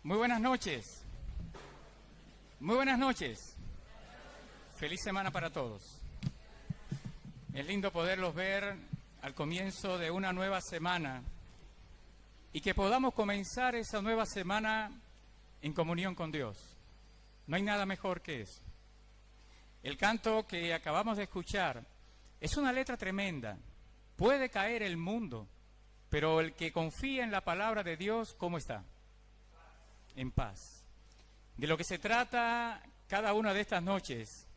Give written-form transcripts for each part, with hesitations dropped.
Muy buenas noches. Muy buenas noches. Feliz semana para todos. Es lindo poderlos ver al comienzo de una nueva semana y que podamos comenzar esa nueva semana en comunión con Dios. No hay nada mejor que eso. El canto que acabamos de escuchar es una letra tremenda. Puede caer el mundo, pero el que confía en la palabra de Dios, ¿cómo está? En paz. De lo que se trata cada una de estas noches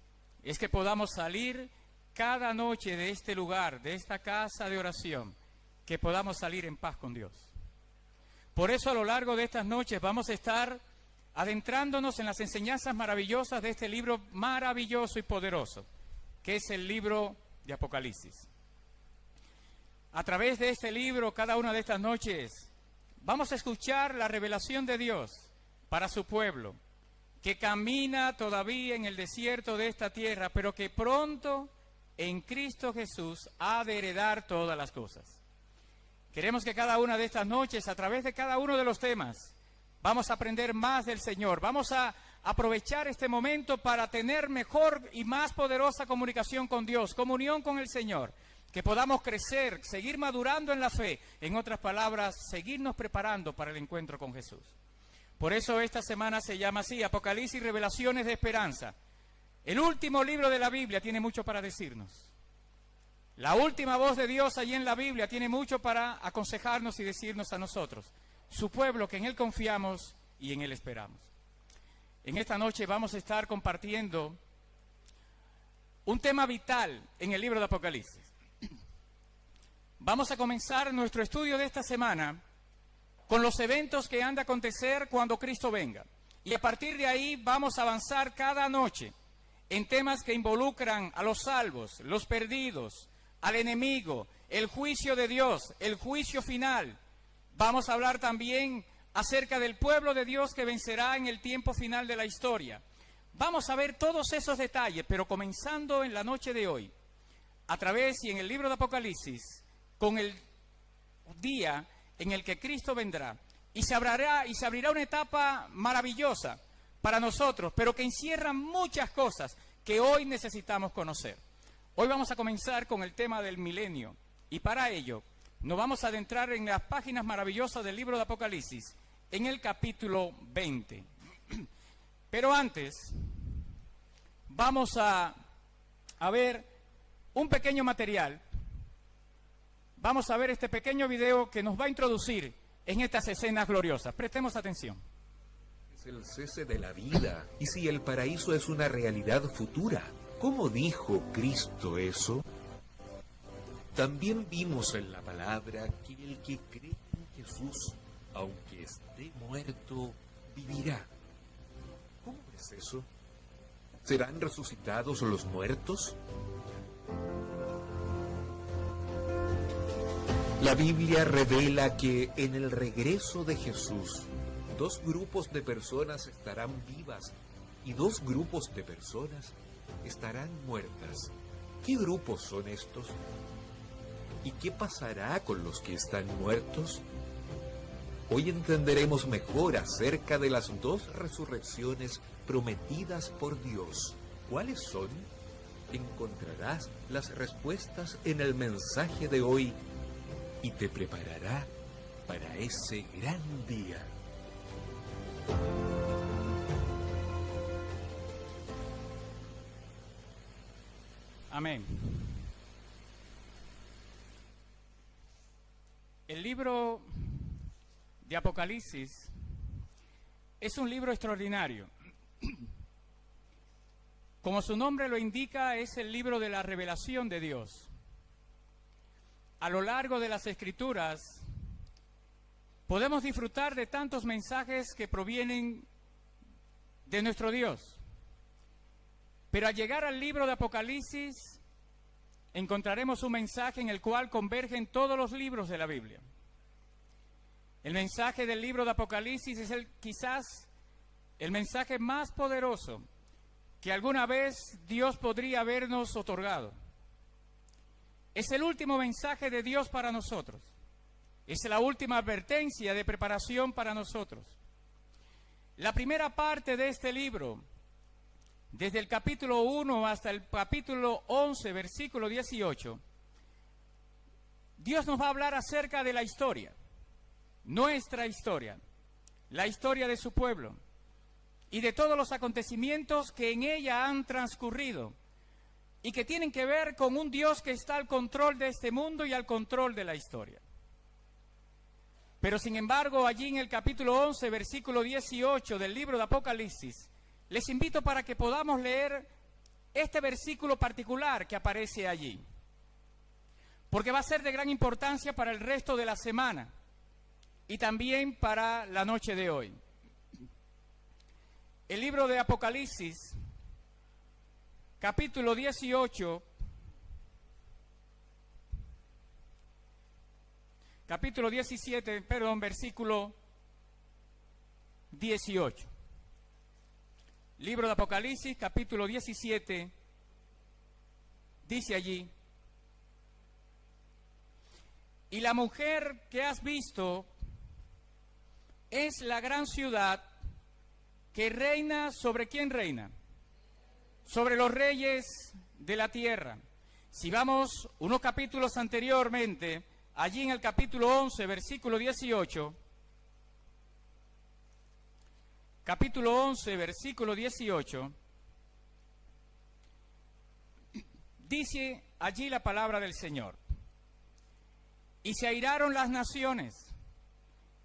es que podamos salir cada noche de este lugar, de esta casa de oración, que podamos salir en paz con Dios. Por eso a lo largo de estas noches vamos a estar adentrándonos en las enseñanzas maravillosas de este libro maravilloso y poderoso, que es el libro de Apocalipsis. A través de este libro, cada una de estas noches, vamos a escuchar la revelación de Dios para su pueblo, que camina todavía en el desierto de esta tierra, pero que pronto en Cristo Jesús ha de heredar todas las cosas. Queremos que cada una de estas noches, a través de cada uno de los temas, vamos a aprender más del Señor. Vamos a aprovechar este momento para tener mejor y más poderosa comunicación con Dios, comunión con el Señor. Que podamos crecer, seguir madurando en la fe. En otras palabras, seguirnos preparando para el encuentro con Jesús. Por eso esta semana se llama así, Apocalipsis, Revelaciones de Esperanza. El último libro de la Biblia tiene mucho para decirnos. La última voz de Dios allí en la Biblia tiene mucho para aconsejarnos y decirnos a nosotros, su pueblo que en Él confiamos y en Él esperamos. En esta noche vamos a estar compartiendo un tema vital en el libro de Apocalipsis. Vamos a comenzar nuestro estudio de esta semana con los eventos que han de acontecer cuando Cristo venga. Y a partir de ahí vamos a avanzar cada noche en temas que involucran a los salvos, los perdidos, al enemigo, el juicio de Dios, el juicio final. Vamos a hablar también acerca del pueblo de Dios que vencerá en el tiempo final de la historia. Vamos a ver todos esos detalles, pero comenzando en la noche de hoy, a través y en el libro de Apocalipsis, con el día en el que Cristo vendrá. Y se abrirá una etapa maravillosa para nosotros, pero que encierra muchas cosas que hoy necesitamos conocer. Hoy vamos a comenzar con el tema del milenio. Y para ello, nos vamos a adentrar en las páginas maravillosas del libro de Apocalipsis, en el capítulo 20. Pero antes, vamos a ver un pequeño material. Vamos a ver este pequeño video que nos va a introducir en estas escenas gloriosas. Prestemos atención. Es el cese de la vida. ¿Y si el paraíso es una realidad futura? ¿Cómo dijo Cristo eso? También vimos en la palabra que el que cree en Jesús, aunque esté muerto, vivirá. ¿Cómo es eso? ¿Serán resucitados los muertos? La Biblia revela que en el regreso de Jesús, 2 grupos de personas estarán vivas y 2 grupos de personas estarán muertas. ¿Qué grupos son estos? ¿Y qué pasará con los que están muertos? Hoy entenderemos mejor acerca de las 2 resurrecciones prometidas por Dios. ¿Cuáles son? Encontrarás las respuestas en el mensaje de hoy y te preparará para ese gran día. Amén. El libro de Apocalipsis es un libro extraordinario. Como su nombre lo indica, es el libro de la revelación de Dios. A lo largo de las Escrituras podemos disfrutar de tantos mensajes que provienen de nuestro Dios. Pero al llegar al libro de Apocalipsis encontraremos un mensaje en el cual convergen todos los libros de la Biblia. El mensaje del libro de Apocalipsis es quizás el mensaje más poderoso que alguna vez Dios podría habernos otorgado. Es el último mensaje de Dios para nosotros. Es la última advertencia de preparación para nosotros. La primera parte de este libro, desde el capítulo 1 hasta el capítulo 11, versículo 18, Dios nos va a hablar acerca de la historia, nuestra historia, la historia de su pueblo y de todos los acontecimientos que en ella han transcurrido y que tienen que ver con un Dios que está al control de este mundo y al control de la historia. Pero sin embargo, allí en el capítulo 11, versículo 18 del libro de Apocalipsis, les invito para que podamos leer este versículo particular que aparece allí, porque va a ser de gran importancia para el resto de la semana y también para la noche de hoy. El libro de Apocalipsis, capítulo 18, capítulo 17, versículo 18. Libro de Apocalipsis, capítulo 17, dice allí: y la mujer que has visto es la gran ciudad que reina. ¿Sobre quién reina? Sobre los reyes de la tierra. Si vamos unos capítulos anteriormente, allí en el capítulo 11, versículo 18, capítulo 11, versículo 18, dice allí la palabra del Señor: y se airaron las naciones,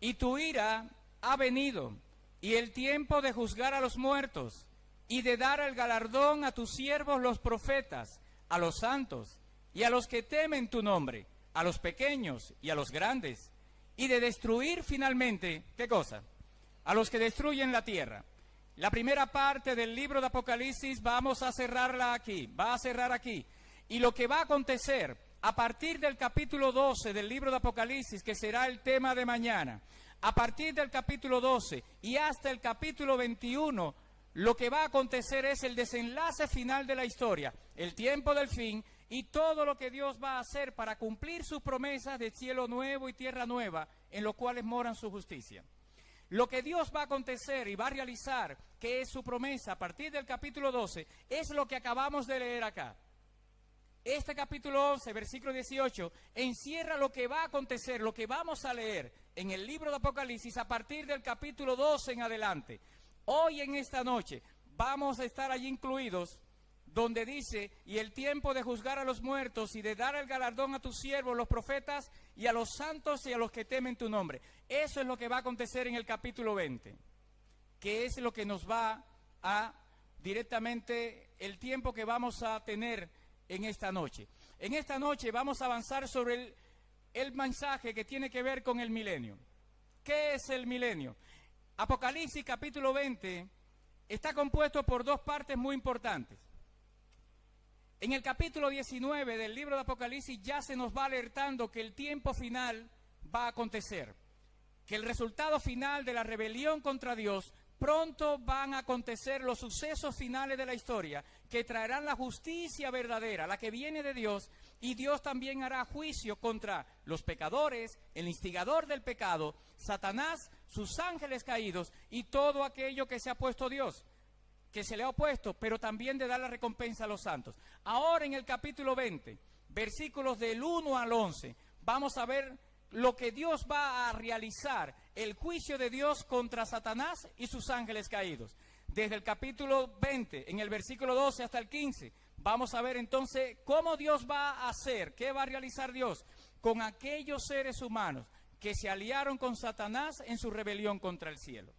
y tu ira ha venido, y el tiempo de juzgar a los muertos, y de dar el galardón a tus siervos los profetas, a los santos, y a los que temen tu nombre, a los pequeños y a los grandes, y de destruir finalmente, ¿qué cosa? A los que destruyen la tierra. La primera parte del libro de Apocalipsis vamos a cerrarla aquí, va a cerrar aquí. Y lo que va a acontecer a partir del capítulo 12 del libro de Apocalipsis, que será el tema de mañana, a partir del capítulo 12 y hasta el capítulo 21, lo que va a acontecer es el desenlace final de la historia, el tiempo del fin y todo lo que Dios va a hacer para cumplir sus promesas de cielo nuevo y tierra nueva, en los cuales moran su justicia. Lo que Dios va a acontecer y va a realizar, que es su promesa a partir del capítulo 12, es lo que acabamos de leer acá. Este capítulo 11, versículo 18, encierra lo que va a acontecer, lo que vamos a leer en el libro de Apocalipsis a partir del capítulo 12 en adelante. Hoy en esta noche vamos a estar allí incluidos donde dice: y el tiempo de juzgar a los muertos y de dar el galardón a tus siervos, los profetas, y a los santos y a los que temen tu nombre. Eso es lo que va a acontecer en el capítulo 20, que es lo que nos va a directamente el tiempo que vamos a tener en esta noche. En esta noche vamos a avanzar sobre el mensaje que tiene que ver con el milenio. ¿Qué es el milenio? Apocalipsis capítulo 20 está compuesto por dos partes muy importantes. En el capítulo 19 del libro de Apocalipsis ya se nos va alertando que el tiempo final va a acontecer, que el resultado final de la rebelión contra Dios, pronto van a acontecer los sucesos finales de la historia que traerán la justicia verdadera, la que viene de Dios, y Dios también hará juicio contra los pecadores, el instigador del pecado, Satanás, sus ángeles caídos y todo aquello que se ha puesto Dios, que se le ha opuesto, pero también de dar la recompensa a los santos. Ahora en el capítulo 20, versículos del 1 al 11, vamos a ver lo que Dios va a realizar, el juicio de Dios contra Satanás y sus ángeles caídos. Desde el capítulo 20, en el versículo 12 hasta el 15, vamos a ver entonces cómo Dios va a hacer, qué va a realizar Dios con aquellos seres humanos que se aliaron con Satanás en su rebelión contra el cielo.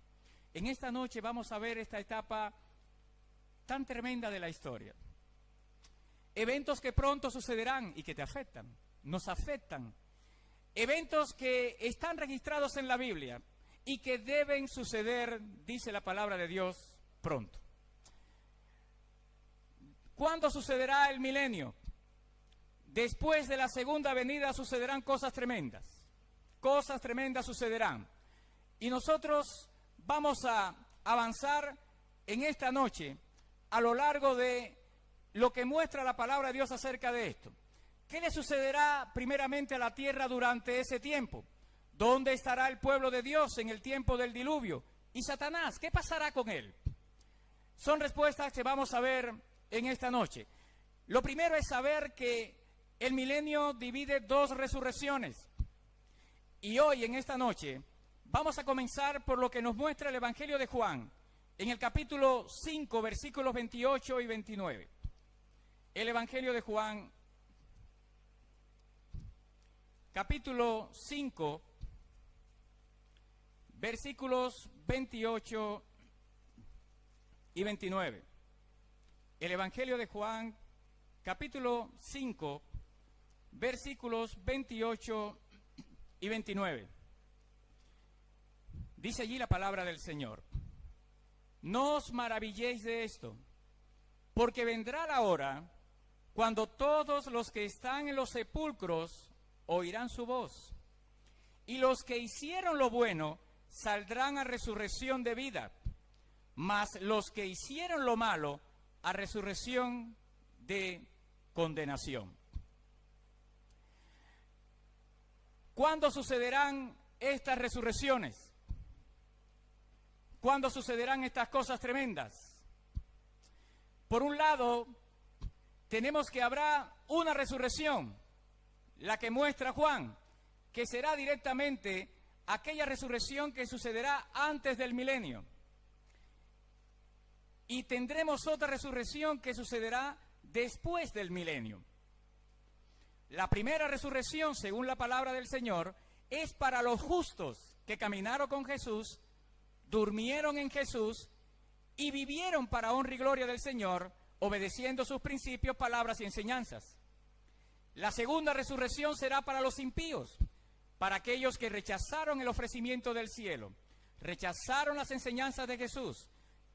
En esta noche vamos a ver esta etapa tan tremenda de la historia. Eventos que pronto sucederán y que te afectan, nos afectan. Eventos que están registrados en la Biblia y que deben suceder, dice la palabra de Dios, pronto. ¿Cuándo sucederá el milenio? Después de la segunda venida sucederán cosas tremendas. Cosas tremendas sucederán. Y nosotros vamos a avanzar en esta noche a lo largo de lo que muestra la palabra de Dios acerca de esto. ¿Qué le sucederá primeramente a la tierra durante ese tiempo? ¿Dónde estará el pueblo de Dios en el tiempo del diluvio? ¿Y Satanás? ¿Qué pasará con él? Son respuestas que vamos a ver en esta noche. Lo primero es saber que el milenio divide dos resurrecciones. Y hoy, en esta noche, vamos a comenzar por lo que nos muestra el Evangelio de Juan, en el capítulo 5, versículos 28 y 29. El Evangelio de Juan, capítulo 5, versículos 28 y 29. El Evangelio de Juan, capítulo 5, versículos 28 y 29. Dice allí la palabra del Señor: no os maravilléis de esto, porque vendrá la hora cuando todos los que están en los sepulcros oirán su voz, y los que hicieron lo bueno saldrán a resurrección de vida, mas los que hicieron lo malo a resurrección de condenación. ¿Cuándo sucederán estas resurrecciones? ¿Cuándo sucederán estas cosas tremendas? Por un lado, tenemos que habrá una resurrección, la que muestra Juan, que será directamente aquella resurrección que sucederá antes del milenio. Y tendremos otra resurrección que sucederá después del milenio. La primera resurrección, según la palabra del Señor, es para los justos que caminaron con Jesús, durmieron en Jesús y vivieron para honra y gloria del Señor, obedeciendo sus principios, palabras y enseñanzas. La segunda resurrección será para los impíos, para aquellos que rechazaron el ofrecimiento del cielo, rechazaron las enseñanzas de Jesús,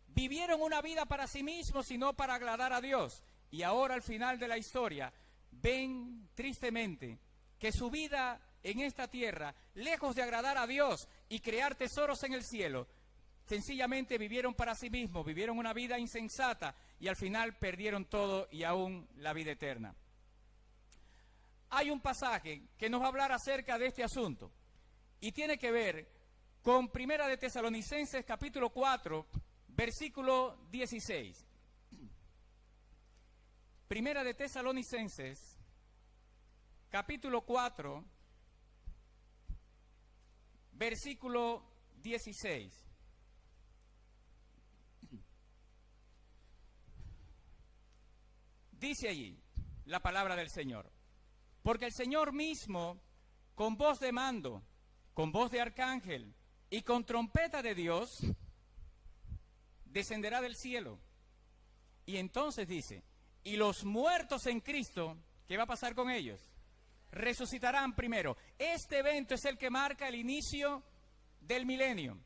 vivieron una vida para sí mismos y no para agradar a Dios, y ahora al final de la historia ven tristemente que su vida en esta tierra, lejos de agradar a Dios y crear tesoros en el cielo, sencillamente vivieron para sí mismos, vivieron una vida insensata y al final perdieron todo y aún la vida eterna. Hay un pasaje que nos va a hablar acerca de este asunto y tiene que ver con Primera de Tesalonicenses capítulo 4, versículo 16. Primera de Tesalonicenses capítulo 4, versículo 16. Dice allí la palabra del Señor: porque el Señor mismo, con voz de mando, con voz de arcángel y con trompeta de Dios, descenderá del cielo. Y entonces dice, y los muertos en Cristo, ¿qué va a pasar con ellos? Resucitarán primero. Este evento es el que marca el inicio del milenio.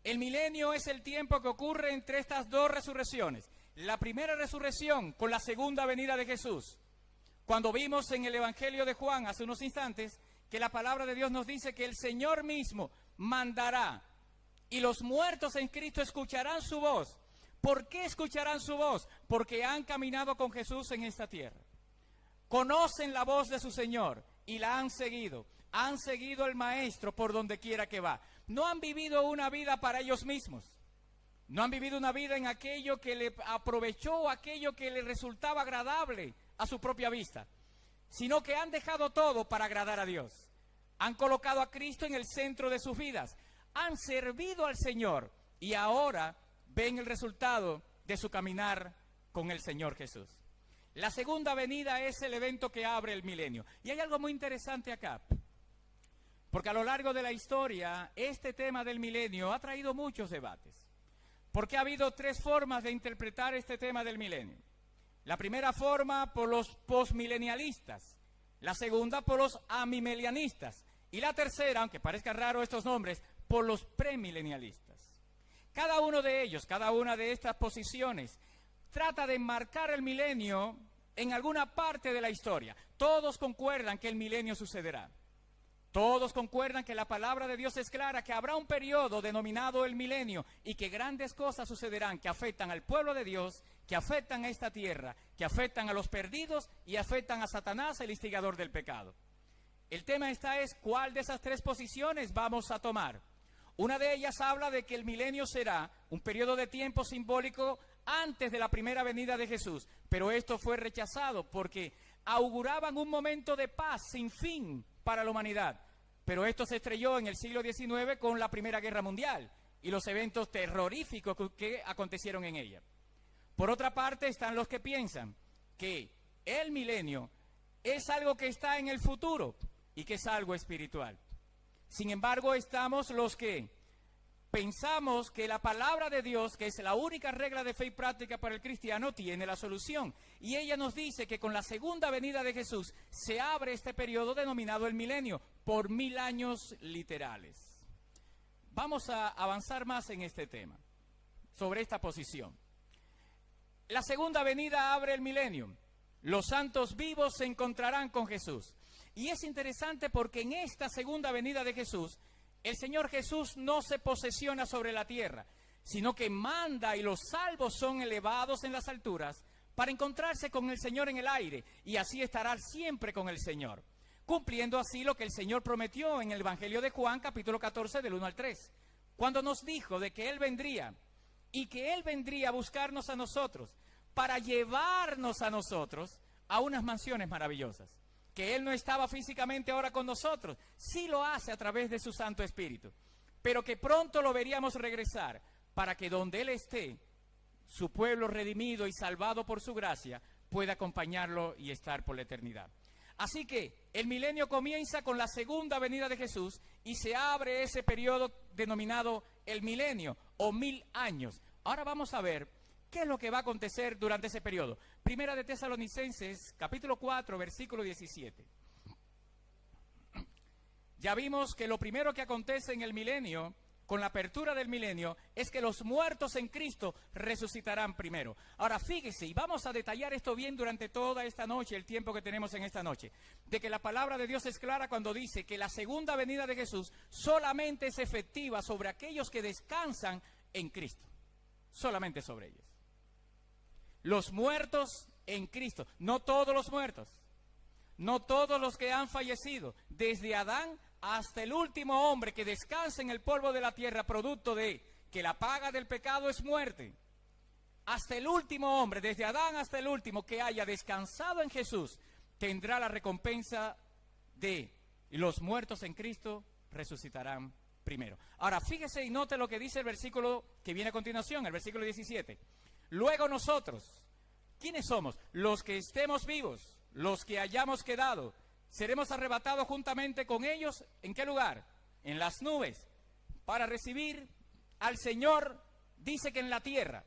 El milenio es el tiempo que ocurre entre estas dos resurrecciones. La primera resurrección con la segunda venida de Jesús. Cuando vimos en el Evangelio de Juan hace unos instantes que la palabra de Dios nos dice que el Señor mismo mandará y los muertos en Cristo escucharán su voz. ¿Por qué escucharán su voz? Porque han caminado con Jesús en esta tierra. Conocen la voz de su Señor y la han seguido. Han seguido al Maestro por donde quiera que va. No han vivido una vida para ellos mismos. No han vivido una vida en aquello que le aprovechó o aquello que le resultaba agradable a su propia vista, sino que han dejado todo para agradar a Dios. Han colocado a Cristo en el centro de sus vidas. Han servido al Señor y ahora ven el resultado de su caminar con el Señor Jesús. La segunda venida es el evento que abre el milenio. Y hay algo muy interesante acá, porque a lo largo de la historia este tema del milenio ha traído muchos debates, porque ha habido tres formas de interpretar este tema del milenio. La primera forma por los postmilenialistas, la segunda por los amimelianistas y la tercera, aunque parezca raro estos nombres, por los premilenialistas. Cada uno de ellos, cada una de estas posiciones trata de enmarcar el milenio en alguna parte de la historia. Todos concuerdan que el milenio sucederá. Todos concuerdan que la palabra de Dios es clara, que habrá un periodo denominado el milenio y que grandes cosas sucederán que afectan al pueblo de Dios, que afectan a esta tierra, que afectan a los perdidos y afectan a Satanás, el instigador del pecado. El tema es cuál de esas tres posiciones vamos a tomar. Una de ellas habla de que el milenio será un periodo de tiempo simbólico antes de la primera venida de Jesús, pero esto fue rechazado porque auguraban un momento de paz sin fin para la humanidad. Pero esto se estrelló en el siglo XIX con la Primera Guerra Mundial y los eventos terroríficos que acontecieron en ella. Por otra parte, están los que piensan que el milenio es algo que está en el futuro y que es algo espiritual. Sin embargo, estamos los que pensamos que la palabra de Dios, que es la única regla de fe y práctica para el cristiano, tiene la solución. Y ella nos dice que con la segunda venida de Jesús se abre este periodo denominado el milenio, por 1000 años literales. Vamos a avanzar más en este tema, sobre esta posición. La segunda venida abre el milenio. Los santos vivos se encontrarán con Jesús. Y es interesante porque en esta segunda venida de Jesús, el Señor Jesús no se posesiona sobre la tierra, sino que manda y los salvos son elevados en las alturas para encontrarse con el Señor en el aire y así estará siempre con el Señor, cumpliendo así lo que el Señor prometió en el Evangelio de Juan, capítulo 14, del 1 al 3, cuando nos dijo de que Él vendría y que Él vendría a buscarnos a nosotros para llevarnos a nosotros a unas mansiones maravillosas. Que Él no estaba físicamente ahora con nosotros, sí lo hace a través de su Santo Espíritu, pero que pronto lo veríamos regresar para que donde Él esté, su pueblo redimido y salvado por su gracia, pueda acompañarlo y estar por la eternidad. Así que el milenio comienza con la segunda venida de Jesús y se abre ese periodo denominado el milenio o 1000 años. Ahora vamos a ver ¿qué es lo que va a acontecer durante ese periodo? Primera de Tesalonicenses, capítulo 4, versículo 17. Ya vimos que lo primero que acontece en el milenio, con la apertura del milenio, es que los muertos en Cristo resucitarán primero. Ahora fíjese, y vamos a detallar esto bien durante toda esta noche, el tiempo que tenemos en esta noche, de que la palabra de Dios es clara cuando dice que la segunda venida de Jesús solamente es efectiva sobre aquellos que descansan en Cristo. Solamente sobre ellos. Los muertos en Cristo, no todos los muertos, no todos los que han fallecido, desde Adán hasta el último hombre que descansa en el polvo de la tierra, producto de que la paga del pecado es muerte. Hasta el último hombre, desde Adán hasta el último que haya descansado en Jesús, tendrá la recompensa de los muertos en Cristo resucitarán primero. Ahora fíjese y note lo que dice el versículo que viene a continuación, el versículo 17. Luego nosotros, ¿quiénes somos? Los que estemos vivos, los que hayamos quedado, seremos arrebatados juntamente con ellos. ¿En qué lugar? En las nubes, para recibir al Señor, dice que en la tierra,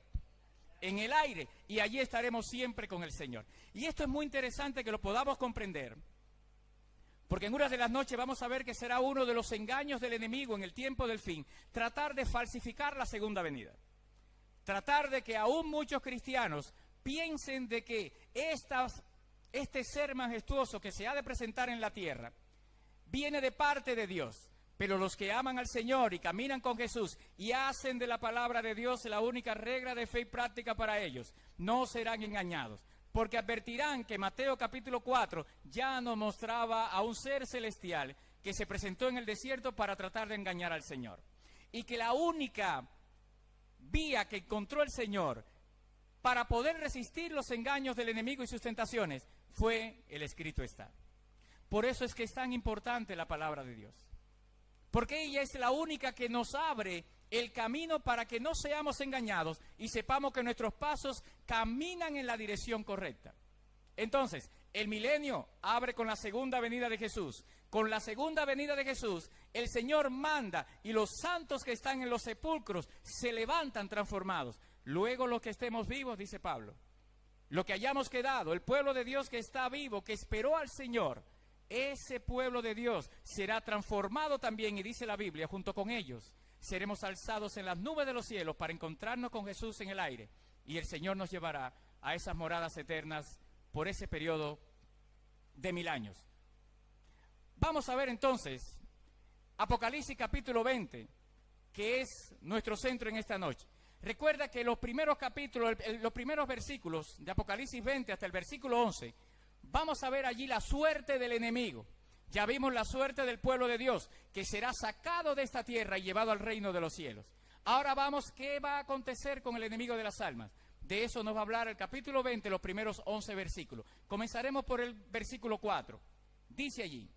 en el aire, y allí estaremos siempre con el Señor. Y esto es muy interesante que lo podamos comprender, porque en una de las noches vamos a ver que será uno de los engaños del enemigo en el tiempo del fin, tratar de falsificar la segunda venida. Tratar de que aún muchos cristianos piensen de que este ser majestuoso que se ha de presentar en la tierra viene de parte de Dios. Pero los que aman al Señor y caminan con Jesús y hacen de la palabra de Dios la única regla de fe y práctica para ellos, no serán engañados. Porque advertirán que Mateo capítulo 4 ya nos mostraba a un ser celestial que se presentó en el desierto para tratar de engañar al Señor. Y que la única vía que encontró el Señor para poder resistir los engaños del enemigo y sus tentaciones fue el escrito está. Por eso es que es tan importante la palabra de Dios, porque ella es la única que nos abre el camino para que no seamos engañados y sepamos que nuestros pasos caminan en la dirección correcta. Entonces, el milenio abre con la segunda venida de Jesús. Con la segunda venida de Jesús, el Señor manda y los santos que están en los sepulcros se levantan transformados. Luego los que estemos vivos, dice Pablo, lo que hayamos quedado, el pueblo de Dios que está vivo, que esperó al Señor, ese pueblo de Dios será transformado también, y dice la Biblia, junto con ellos, seremos alzados en las nubes de los cielos para encontrarnos con Jesús en el aire, y el Señor nos llevará a esas moradas eternas por ese periodo de 1000 años. Vamos a ver entonces Apocalipsis capítulo 20, que es nuestro centro en esta noche. Recuerda que los primeros capítulos, los primeros versículos de Apocalipsis 20 hasta el versículo 11, vamos a ver allí la suerte del enemigo, Ya vimos la suerte del pueblo de Dios, que será sacado de esta tierra y llevado al reino de los cielos. Ahora vamos, ¿qué va a acontecer con el enemigo de las almas? De eso nos va a hablar el capítulo 20, los primeros 11 versículos. Comenzaremos por el versículo 4. Dice allí: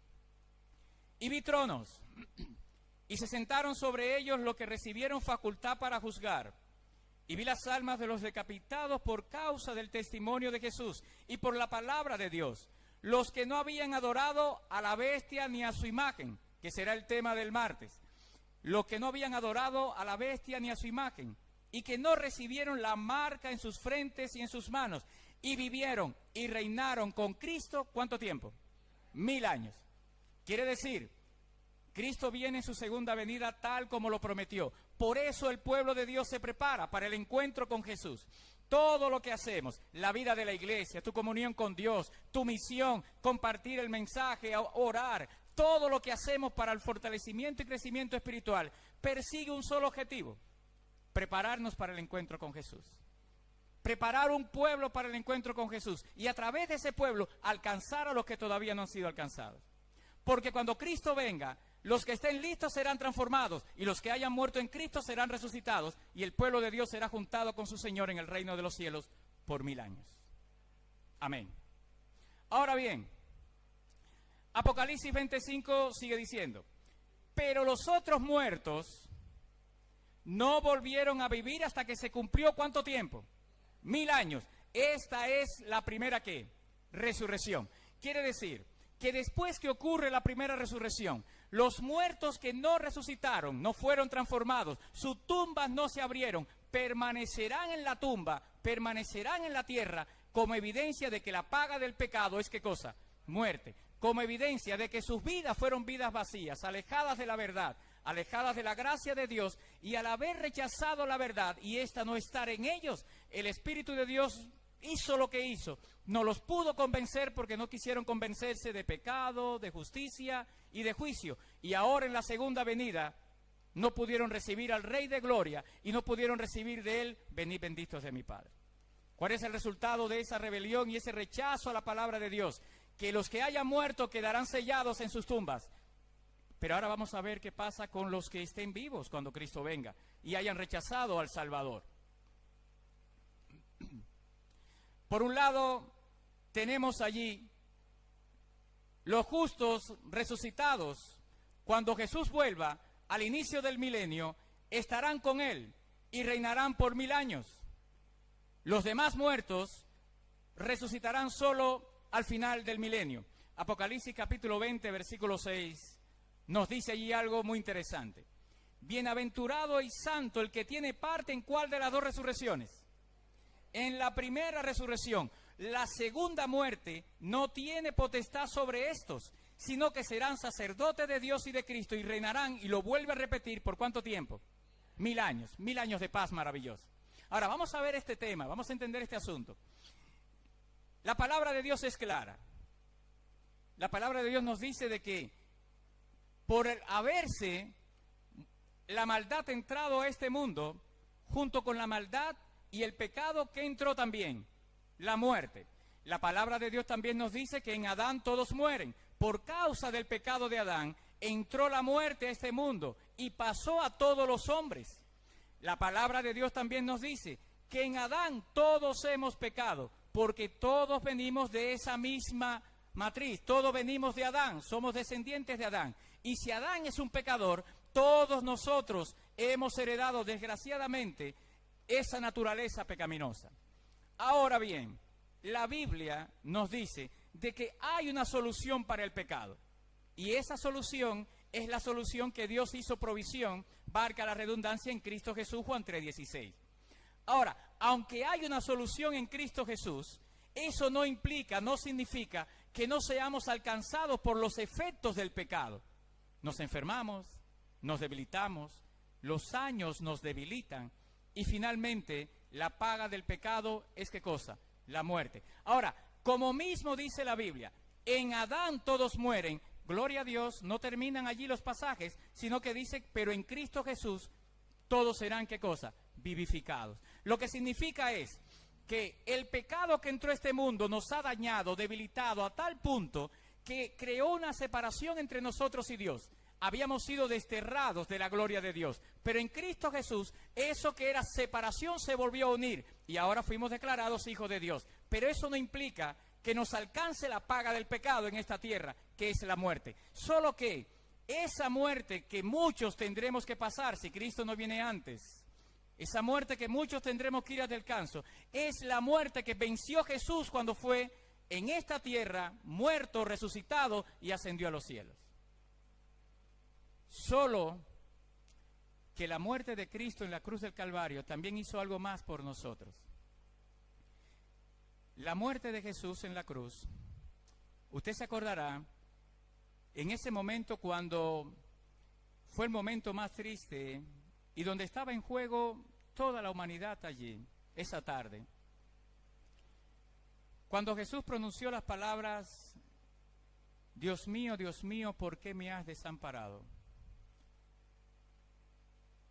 y vi tronos, y se sentaron sobre ellos los que recibieron facultad para juzgar. Y vi las almas de los decapitados por causa del testimonio de Jesús y por la palabra de Dios, los que no habían adorado a la bestia ni a su imagen, que será el tema del martes. Los que no habían adorado a la bestia ni a su imagen, y que no recibieron la marca en sus frentes y en sus manos, y vivieron y reinaron con Cristo, ¿cuánto tiempo? 1000 años. Quiere decir, Cristo viene en su segunda venida tal como lo prometió. Por eso el pueblo de Dios se prepara para el encuentro con Jesús. Todo lo que hacemos, la vida de la iglesia, tu comunión con Dios, tu misión, compartir el mensaje, orar, todo lo que hacemos para el fortalecimiento y crecimiento espiritual, persigue un solo objetivo: prepararnos para el encuentro con Jesús. Preparar un pueblo para el encuentro con Jesús y a través de ese pueblo alcanzar a los que todavía no han sido alcanzados. Porque cuando Cristo venga, los que estén listos serán transformados y los que hayan muerto en Cristo serán resucitados y el pueblo de Dios será juntado con su Señor en el reino de los cielos por 1000 años. Amén. Ahora bien, Apocalipsis 25 sigue diciendo: pero los otros muertos no volvieron a vivir hasta que se cumplió ¿cuánto tiempo? 1000 años. Esta es la primera ¿qué? Resurrección. Quiere decir que después que ocurre la primera resurrección, los muertos que no resucitaron, no fueron transformados, sus tumbas no se abrieron, permanecerán en la tumba, permanecerán en la tierra, como evidencia de que la paga del pecado es ¿qué cosa? Muerte. Como evidencia de que sus vidas fueron vidas vacías, alejadas de la verdad, alejadas de la gracia de Dios, y al haber rechazado la verdad y esta no estar en ellos, el Espíritu de Dios hizo lo que hizo. No los pudo convencer porque no quisieron convencerse de pecado, de justicia y de juicio. Y ahora en la segunda venida no pudieron recibir al Rey de Gloria y no pudieron recibir de él: venid benditos de mi Padre. ¿Cuál es el resultado de esa rebelión y ese rechazo a la palabra de Dios? Que los que hayan muerto quedarán sellados en sus tumbas. Pero ahora vamos a ver qué pasa con los que estén vivos cuando Cristo venga y hayan rechazado al Salvador. Por un lado, tenemos allí los justos resucitados. Cuando Jesús vuelva al inicio del milenio, estarán con Él y reinarán por 1000 años. Los demás muertos resucitarán solo al final del milenio. Apocalipsis capítulo 20, versículo 6, nos dice allí algo muy interesante. Bienaventurado y santo el que tiene parte en ¿cuál de las dos resurrecciones? En la primera resurrección. La segunda muerte no tiene potestad sobre estos, sino que serán sacerdotes de Dios y de Cristo y reinarán, y lo vuelve a repetir, ¿por cuánto tiempo? 1000 años, 1000 años de paz maravillosa. Ahora, vamos a ver este tema, vamos a entender este asunto. La palabra de Dios es clara. La palabra de Dios nos dice de que por haberse la maldad entrado a este mundo, junto con la maldad y el pecado que entró también, la muerte. La palabra de Dios también nos dice que en Adán todos mueren. Por causa del pecado de Adán, entró la muerte a este mundo y pasó a todos los hombres. La palabra de Dios también nos dice que en Adán todos hemos pecado, porque todos venimos de esa misma matriz, todos venimos de Adán, somos descendientes de Adán. Y si Adán es un pecador, todos nosotros hemos heredado desgraciadamente esa naturaleza pecaminosa. Ahora bien, la Biblia nos dice de que hay una solución para el pecado. Y esa solución es la solución que Dios hizo provisión, valga la redundancia, en Cristo Jesús, Juan 3:16. Ahora, aunque hay una solución en Cristo Jesús, eso no implica, no significa que no seamos alcanzados por los efectos del pecado. Nos enfermamos, nos debilitamos, los años nos debilitan y finalmente la paga del pecado es ¿qué cosa? La muerte. Ahora, como mismo dice la Biblia, en Adán todos mueren. Gloria a Dios, no terminan allí los pasajes, sino que dice, pero en Cristo Jesús todos serán ¿qué cosa? Vivificados. Lo que significa es que el pecado que entró a este mundo nos ha dañado, debilitado a tal punto que creó una separación entre nosotros y Dios. Habíamos sido desterrados de la gloria de Dios, pero en Cristo Jesús, eso que era separación se volvió a unir y ahora fuimos declarados hijos de Dios. Pero eso no implica que nos alcance la paga del pecado en esta tierra, que es la muerte. Solo que esa muerte que muchos tendremos que pasar si Cristo no viene antes, esa muerte que muchos tendremos que ir al descanso, es la muerte que venció Jesús cuando fue en esta tierra, muerto, resucitado y ascendió a los cielos. Solo que la muerte de Cristo en la cruz del Calvario también hizo algo más por nosotros. La muerte de Jesús en la cruz, usted se acordará, en ese momento cuando fue el momento más triste y donde estaba en juego toda la humanidad allí, esa tarde. Cuando Jesús pronunció las palabras, Dios mío, ¿por qué me has desamparado?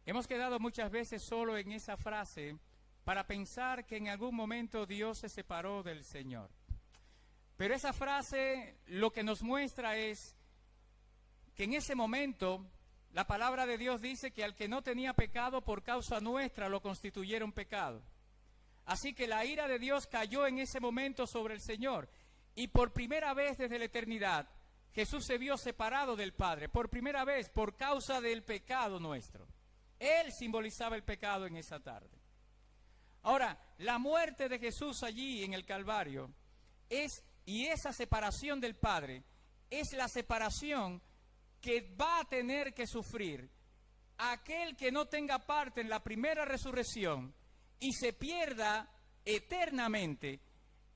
Hemos quedado muchas veces solo en esa frase para pensar que en algún momento Dios se separó del Señor. Pero esa frase lo que nos muestra es que en ese momento la palabra de Dios dice que al que no tenía pecado por causa nuestra lo constituyeron pecado. Así que la ira de Dios cayó en ese momento sobre el Señor y por primera vez desde la eternidad Jesús se vio separado del Padre, por primera vez por causa del pecado nuestro. Él simbolizaba el pecado en esa tarde. Ahora, la muerte de Jesús allí en el Calvario y esa separación del Padre es la separación que va a tener que sufrir aquel que no tenga parte en la primera resurrección y se pierda eternamente.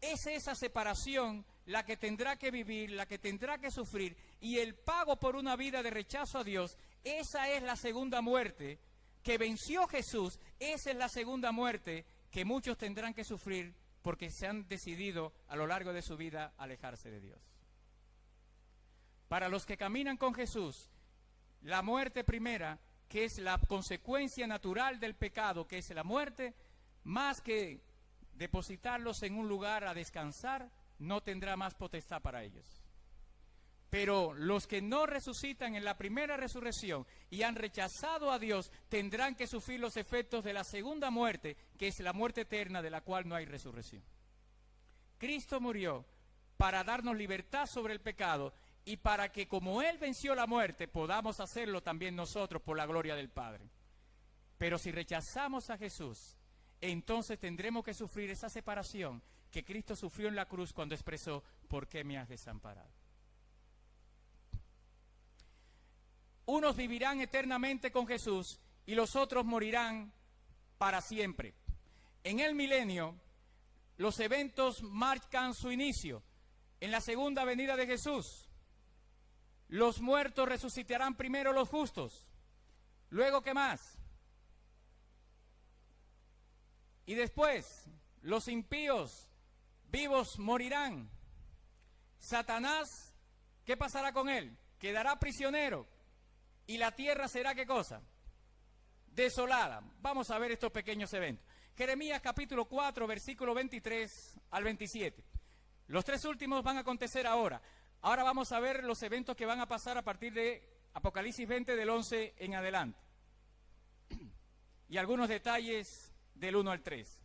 Es esa separación la que tendrá que vivir, la que tendrá que sufrir, y el pago por una vida de rechazo a Dios, esa es la segunda muerte que venció Jesús. Esa es la segunda muerte que muchos tendrán que sufrir porque se han decidido a lo largo de su vida alejarse de Dios. Para los que caminan con Jesús, la muerte primera, que es la consecuencia natural del pecado, que es la muerte, más que depositarlos en un lugar a descansar, no tendrá más potestad para ellos. Pero los que no resucitan en la primera resurrección y han rechazado a Dios, tendrán que sufrir los efectos de la segunda muerte, que es la muerte eterna, de la cual no hay resurrección. Cristo murió para darnos libertad sobre el pecado y para que, como Él venció la muerte, podamos hacerlo también nosotros por la gloria del Padre. Pero si rechazamos a Jesús, entonces tendremos que sufrir esa separación que Cristo sufrió en la cruz cuando expresó: ¿por qué me has desamparado? Unos vivirán eternamente con Jesús y los otros morirán para siempre. En el milenio, los eventos marcan su inicio. En la segunda venida de Jesús, los muertos resucitarán primero, los justos. Luego, ¿qué más? Y después, los impíos vivos morirán. Satanás, ¿qué pasará con él? Quedará prisionero. ¿Y la tierra será qué cosa? Desolada. Vamos a ver estos pequeños eventos. Jeremías capítulo 4, versículo 23 al 27. Los tres últimos van a acontecer ahora. Ahora vamos a ver los eventos que van a pasar a partir de Apocalipsis 20 del 11 en adelante. Y algunos detalles del 1 al 3.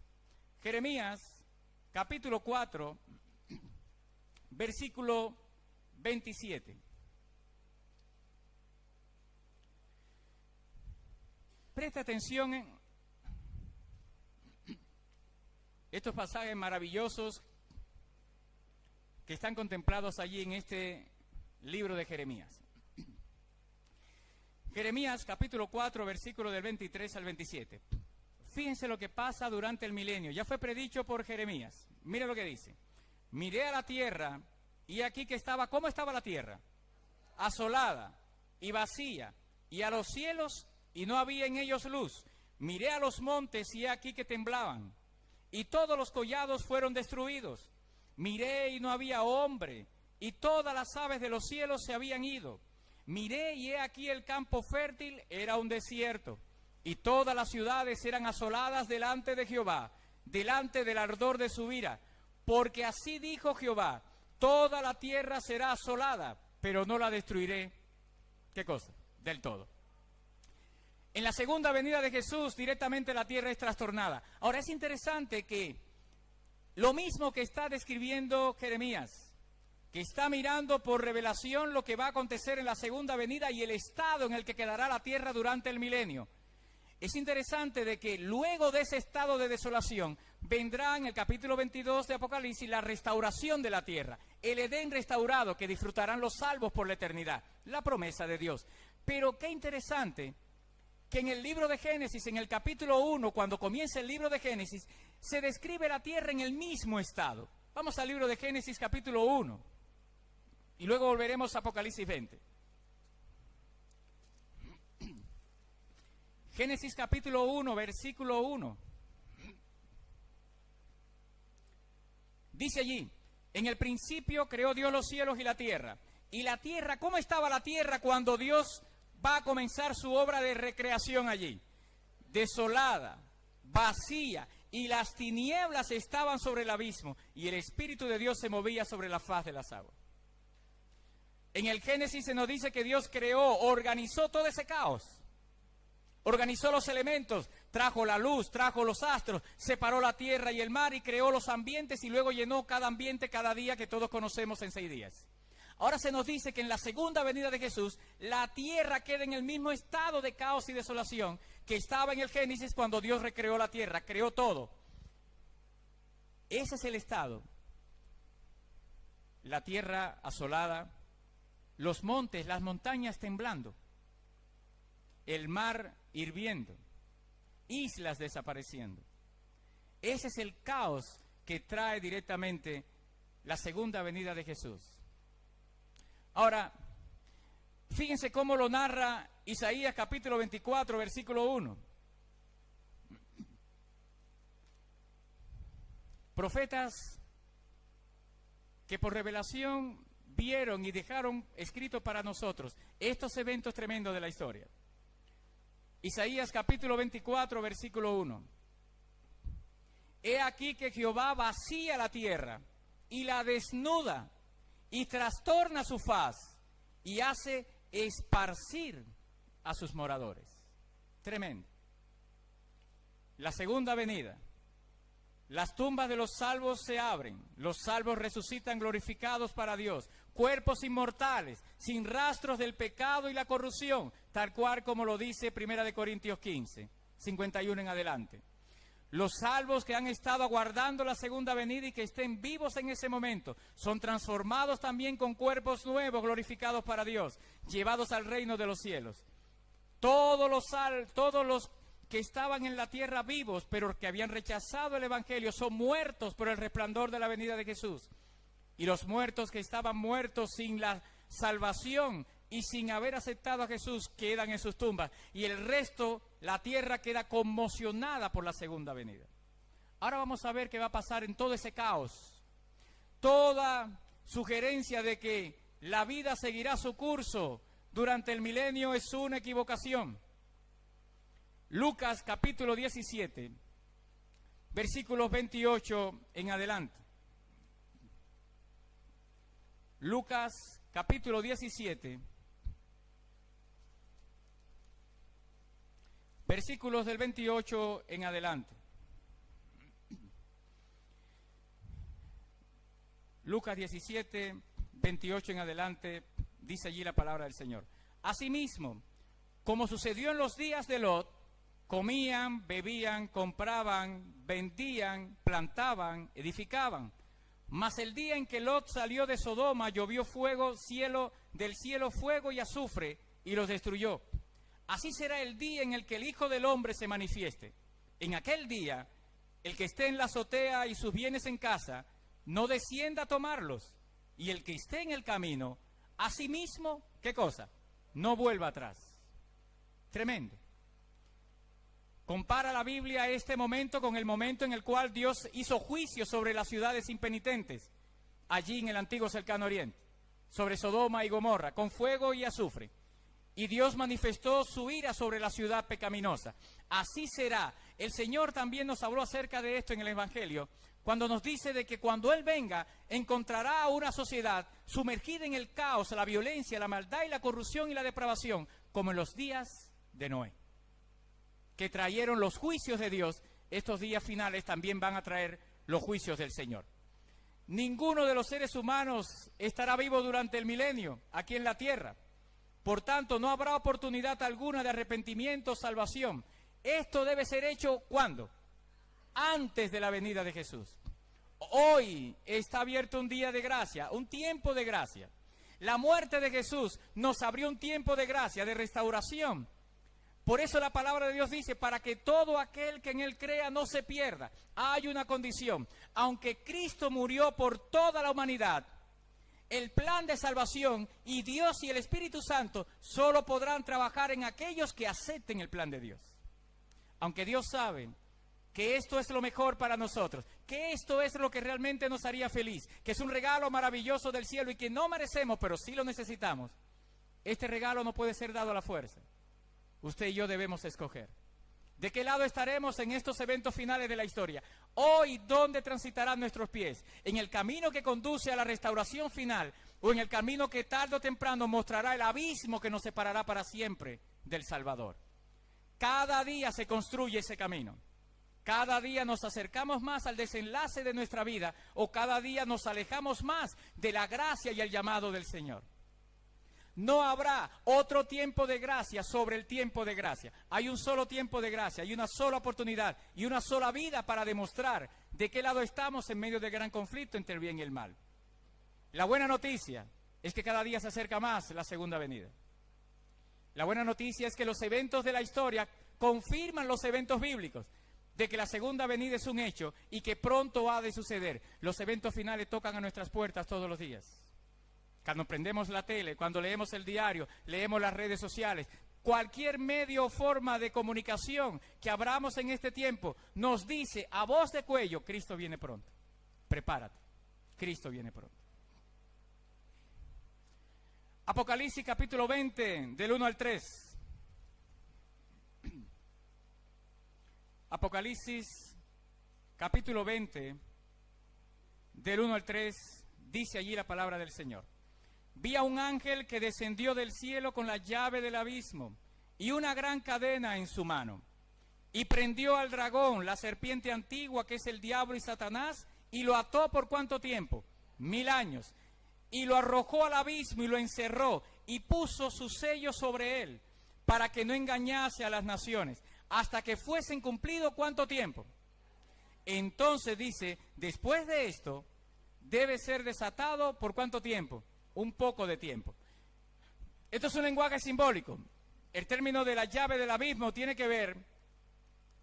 Jeremías capítulo 4, versículo 27. Presta atención en estos pasajes maravillosos que están contemplados allí en este libro de Jeremías. Jeremías capítulo 4, versículo del 23 al 27. Fíjense lo que pasa durante el milenio. Ya fue predicho por Jeremías. Mire lo que dice. Miré a la tierra y aquí que estaba, ¿cómo estaba la tierra? Asolada y vacía, y a los cielos y no había en ellos luz. Miré a los montes y he aquí que temblaban, y todos los collados fueron destruidos. Miré y no había hombre, y todas las aves de los cielos se habían ido. Miré y he aquí el campo fértil era un desierto, y todas las ciudades eran asoladas delante de Jehová, delante del ardor de su ira. Porque así dijo Jehová: toda la tierra será asolada, pero no la destruiré. ¿Qué cosa? Del todo. En la segunda venida de Jesús, directamente la tierra es trastornada. Ahora es interesante que lo mismo que está describiendo Jeremías, que está mirando por revelación lo que va a acontecer en la segunda venida y el estado en el que quedará la tierra durante el milenio. Es interesante de que luego de ese estado de desolación vendrá en el capítulo 22 de Apocalipsis la restauración de la tierra, el Edén restaurado que disfrutarán los salvos por la eternidad, la promesa de Dios. Pero qué interesante que en el libro de Génesis, en el capítulo 1, cuando comienza el libro de Génesis, se describe la tierra en el mismo estado. Vamos al libro de Génesis capítulo 1 y luego volveremos a Apocalipsis 20. Génesis capítulo 1, versículo 1. Dice allí, en el principio creó Dios los cielos y la tierra. Y la tierra, ¿cómo estaba la tierra cuando Dios va a comenzar su obra de recreación allí? Desolada, vacía, y las tinieblas estaban sobre el abismo, y el Espíritu de Dios se movía sobre la faz de las aguas. En el Génesis se nos dice que Dios creó, organizó todo ese caos. Organizó los elementos, trajo la luz, trajo los astros, separó la tierra y el mar y creó los ambientes y luego llenó cada ambiente cada día que todos conocemos en 6 días. Ahora se nos dice que en la segunda venida de Jesús, la tierra queda en el mismo estado de caos y desolación que estaba en el Génesis cuando Dios recreó la tierra, creó todo. Ese es el estado. La tierra asolada, los montes, las montañas temblando, el mar hirviendo, islas desapareciendo. Ese es el caos que trae directamente la segunda venida de Jesús. Ahora, fíjense cómo lo narra Isaías capítulo 24, versículo 1. Profetas que por revelación vieron y dejaron escrito para nosotros estos eventos tremendos de la historia. Isaías capítulo 24, versículo 1. He aquí que Jehová vacía la tierra y la desnuda y trastorna su faz y hace esparcir a sus moradores. Tremendo. La segunda venida. Las tumbas de los salvos se abren, los salvos resucitan glorificados para Dios, cuerpos inmortales, sin rastros del pecado y la corrupción, tal cual como lo dice 1 Corintios 15, 51 en adelante. Los salvos que han estado aguardando la segunda venida y que estén vivos en ese momento, son transformados también con cuerpos nuevos glorificados para Dios, llevados al reino de los cielos. Todos los que estaban en la tierra vivos, pero que habían rechazado el Evangelio, son muertos por el resplandor de la venida de Jesús. Y los muertos que estaban muertos sin la salvación y sin haber aceptado a Jesús, quedan en sus tumbas. Y el resto, la tierra queda conmocionada por la segunda venida. Ahora vamos a ver qué va a pasar en todo ese caos. Toda sugerencia de que la vida seguirá su curso durante el milenio es una equivocación. Lucas capítulo 17, versículos 28 en adelante. Lucas capítulo 17, versículos del 28 en adelante. Lucas 17, 28 en adelante, dice allí la palabra del Señor. Asimismo, como sucedió en los días de Lot, comían, bebían, compraban, vendían, plantaban, edificaban. Mas el día en que Lot salió de Sodoma, llovió fuego, del cielo fuego y azufre, y los destruyó. Así será el día en el que el Hijo del Hombre se manifieste. En aquel día, el que esté en la azotea y sus bienes en casa, no descienda a tomarlos. Y el que esté en el camino, asimismo, ¿qué cosa? No vuelva atrás. Tremendo. Compara la Biblia este momento con el momento en el cual Dios hizo juicio sobre las ciudades impenitentes, allí en el antiguo cercano oriente, sobre Sodoma y Gomorra, con fuego y azufre. Y Dios manifestó su ira sobre la ciudad pecaminosa. Así será. El Señor también nos habló acerca de esto en el Evangelio, cuando nos dice de que cuando Él venga encontrará a una sociedad sumergida en el caos, la violencia, la maldad y la corrupción y la depravación, como en los días de Noé, que trajeron los juicios de Dios. Estos días finales también van a traer los juicios del Señor. Ninguno de los seres humanos estará vivo durante el milenio aquí en la tierra. Por tanto, no habrá oportunidad alguna de arrepentimiento o salvación. Esto debe ser hecho, ¿cuándo? Antes de la venida de Jesús. Hoy está abierto un día de gracia, un tiempo de gracia. La muerte de Jesús nos abrió un tiempo de gracia, de restauración. Por eso la palabra de Dios dice, para que todo aquel que en Él crea no se pierda. Hay una condición. Aunque Cristo murió por toda la humanidad, el plan de salvación y Dios y el Espíritu Santo solo podrán trabajar en aquellos que acepten el plan de Dios. Aunque Dios sabe que esto es lo mejor para nosotros, que esto es lo que realmente nos haría feliz, que es un regalo maravilloso del cielo y que no merecemos, pero sí lo necesitamos. Este regalo no puede ser dado a la fuerza. Usted y yo debemos escoger. ¿De qué lado estaremos en estos eventos finales de la historia? Hoy, ¿dónde transitarán nuestros pies? ¿En el camino que conduce a la restauración final o en el camino que tarde o temprano mostrará el abismo que nos separará para siempre del Salvador? Cada día se construye ese camino. Cada día nos acercamos más al desenlace de nuestra vida o cada día nos alejamos más de la gracia y el llamado del Señor. No habrá otro tiempo de gracia sobre el tiempo de gracia. Hay un solo tiempo de gracia, hay una sola oportunidad y una sola vida para demostrar de qué lado estamos en medio del gran conflicto entre el bien y el mal. La buena noticia es que cada día se acerca más la segunda venida. La buena noticia es que los eventos de la historia confirman los eventos bíblicos, de que la segunda venida es un hecho y que pronto ha de suceder. Los eventos finales tocan a nuestras puertas todos los días. Cuando prendemos la tele, cuando leemos el diario, leemos las redes sociales, cualquier medio o forma de comunicación que abramos en este tiempo nos dice a voz de cuello, Cristo viene pronto. Prepárate, Cristo viene pronto. Apocalipsis capítulo 20, del 1 al 3. Apocalipsis capítulo 20, del 1 al 3, dice allí la palabra del Señor. Vi a un ángel que descendió del cielo con la llave del abismo y una gran cadena en su mano. Y prendió al dragón, la serpiente antigua, que es el diablo y Satanás, y lo ató por ¿cuánto tiempo? 1000 años. Y lo arrojó al abismo y lo encerró y puso su sello sobre él para que no engañase a las naciones, hasta que fuesen cumplido ¿cuánto tiempo? Entonces dice, después de esto, debe ser desatado ¿por cuánto tiempo? Un poco de tiempo. Esto es un lenguaje simbólico. El término de la llave del abismo tiene que ver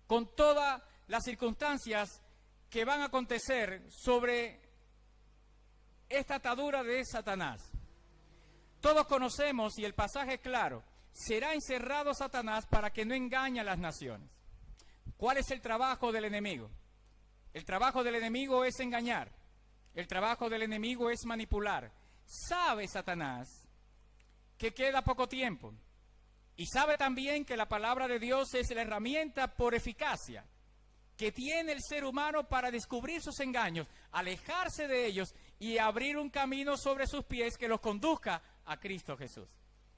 con todas las circunstancias que van a acontecer sobre esta atadura de Satanás. Todos conocemos, y el pasaje es claro, será encerrado Satanás para que no engañe a las naciones. ¿Cuál es el trabajo del enemigo? El trabajo del enemigo es engañar. El trabajo del enemigo es manipular. Sabe Satanás que queda poco tiempo y sabe también que la palabra de Dios es la herramienta por eficacia que tiene el ser humano para descubrir sus engaños, alejarse de ellos y abrir un camino sobre sus pies que los conduzca a Cristo Jesús.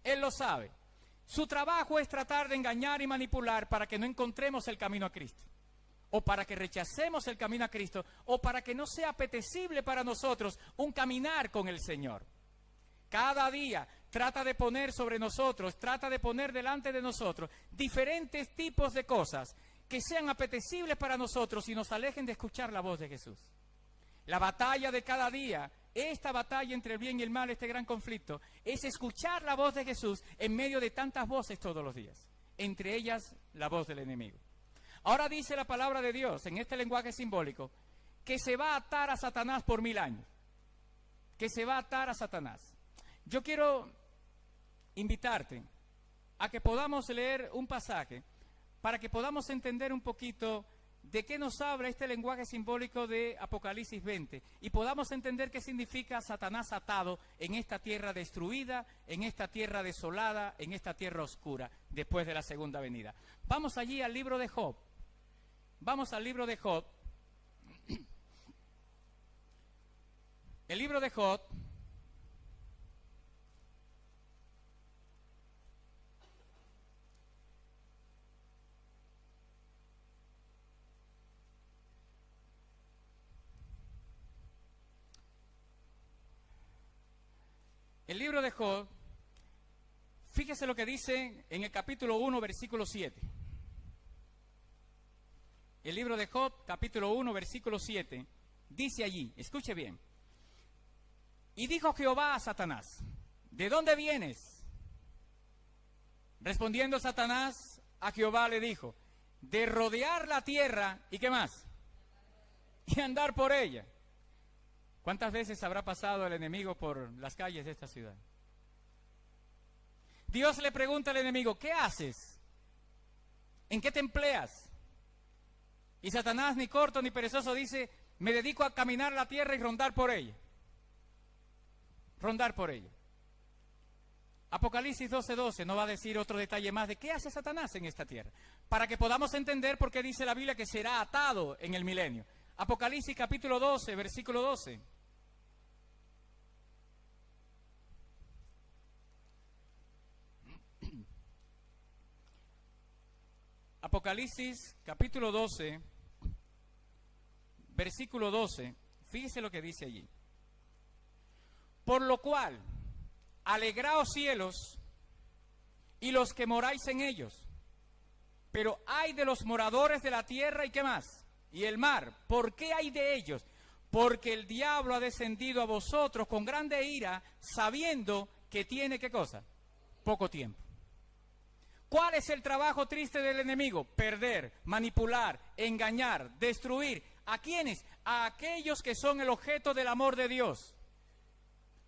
Él lo sabe. Su trabajo es tratar de engañar y manipular para que no encontremos el camino a Cristo, o para que rechacemos el camino a Cristo, o para que no sea apetecible para nosotros un caminar con el Señor. Cada día trata de poner sobre nosotros, trata de poner delante de nosotros diferentes tipos de cosas que sean apetecibles para nosotros y nos alejen de escuchar la voz de Jesús. La batalla de cada día, esta batalla entre el bien y el mal, este gran conflicto, es escuchar la voz de Jesús en medio de tantas voces todos los días, entre ellas la voz del enemigo. Ahora dice la palabra de Dios, en este lenguaje simbólico, que se va a atar a Satanás por 1000 años. Que se va a atar a Satanás. Yo quiero invitarte a que podamos leer un pasaje para que podamos entender un poquito de qué nos habla este lenguaje simbólico de Apocalipsis 20 y podamos entender qué significa Satanás atado en esta tierra destruida, en esta tierra desolada, en esta tierra oscura, después de la segunda venida. Vamos allí al libro de Job. Vamos al libro de Job. El libro de Job fíjese lo que dice en el capítulo 1, versículo 7. El libro de Job, capítulo 1, versículo 7, dice allí, escuche bien. Y dijo Jehová a Satanás, ¿de dónde vienes? Respondiendo Satanás a Jehová le dijo, de rodear la tierra, ¿y qué más? Y andar por ella. ¿Cuántas veces habrá pasado el enemigo por las calles de esta ciudad? Dios le pregunta al enemigo, ¿qué haces? ¿En qué te empleas? Y Satanás, ni corto ni perezoso, dice, me dedico a caminar la tierra y rondar por ella. Rondar por ella. Apocalipsis 12:12 no va a decir otro detalle más de qué hace Satanás en esta tierra, para que podamos entender por qué dice la Biblia que será atado en el milenio. Apocalipsis capítulo 12, versículo 12. Apocalipsis capítulo 12, versículo 12, fíjese lo que dice allí. Por lo cual, alegraos cielos y los que moráis en ellos, pero hay de los moradores de la tierra y qué más, y el mar. ¿Por qué hay de ellos? Porque el diablo ha descendido a vosotros con grande ira, sabiendo que tiene ¿qué cosa? Poco tiempo. ¿Cuál es el trabajo triste del enemigo? Perder, manipular, engañar, destruir. ¿A quiénes? A aquellos que son el objeto del amor de Dios.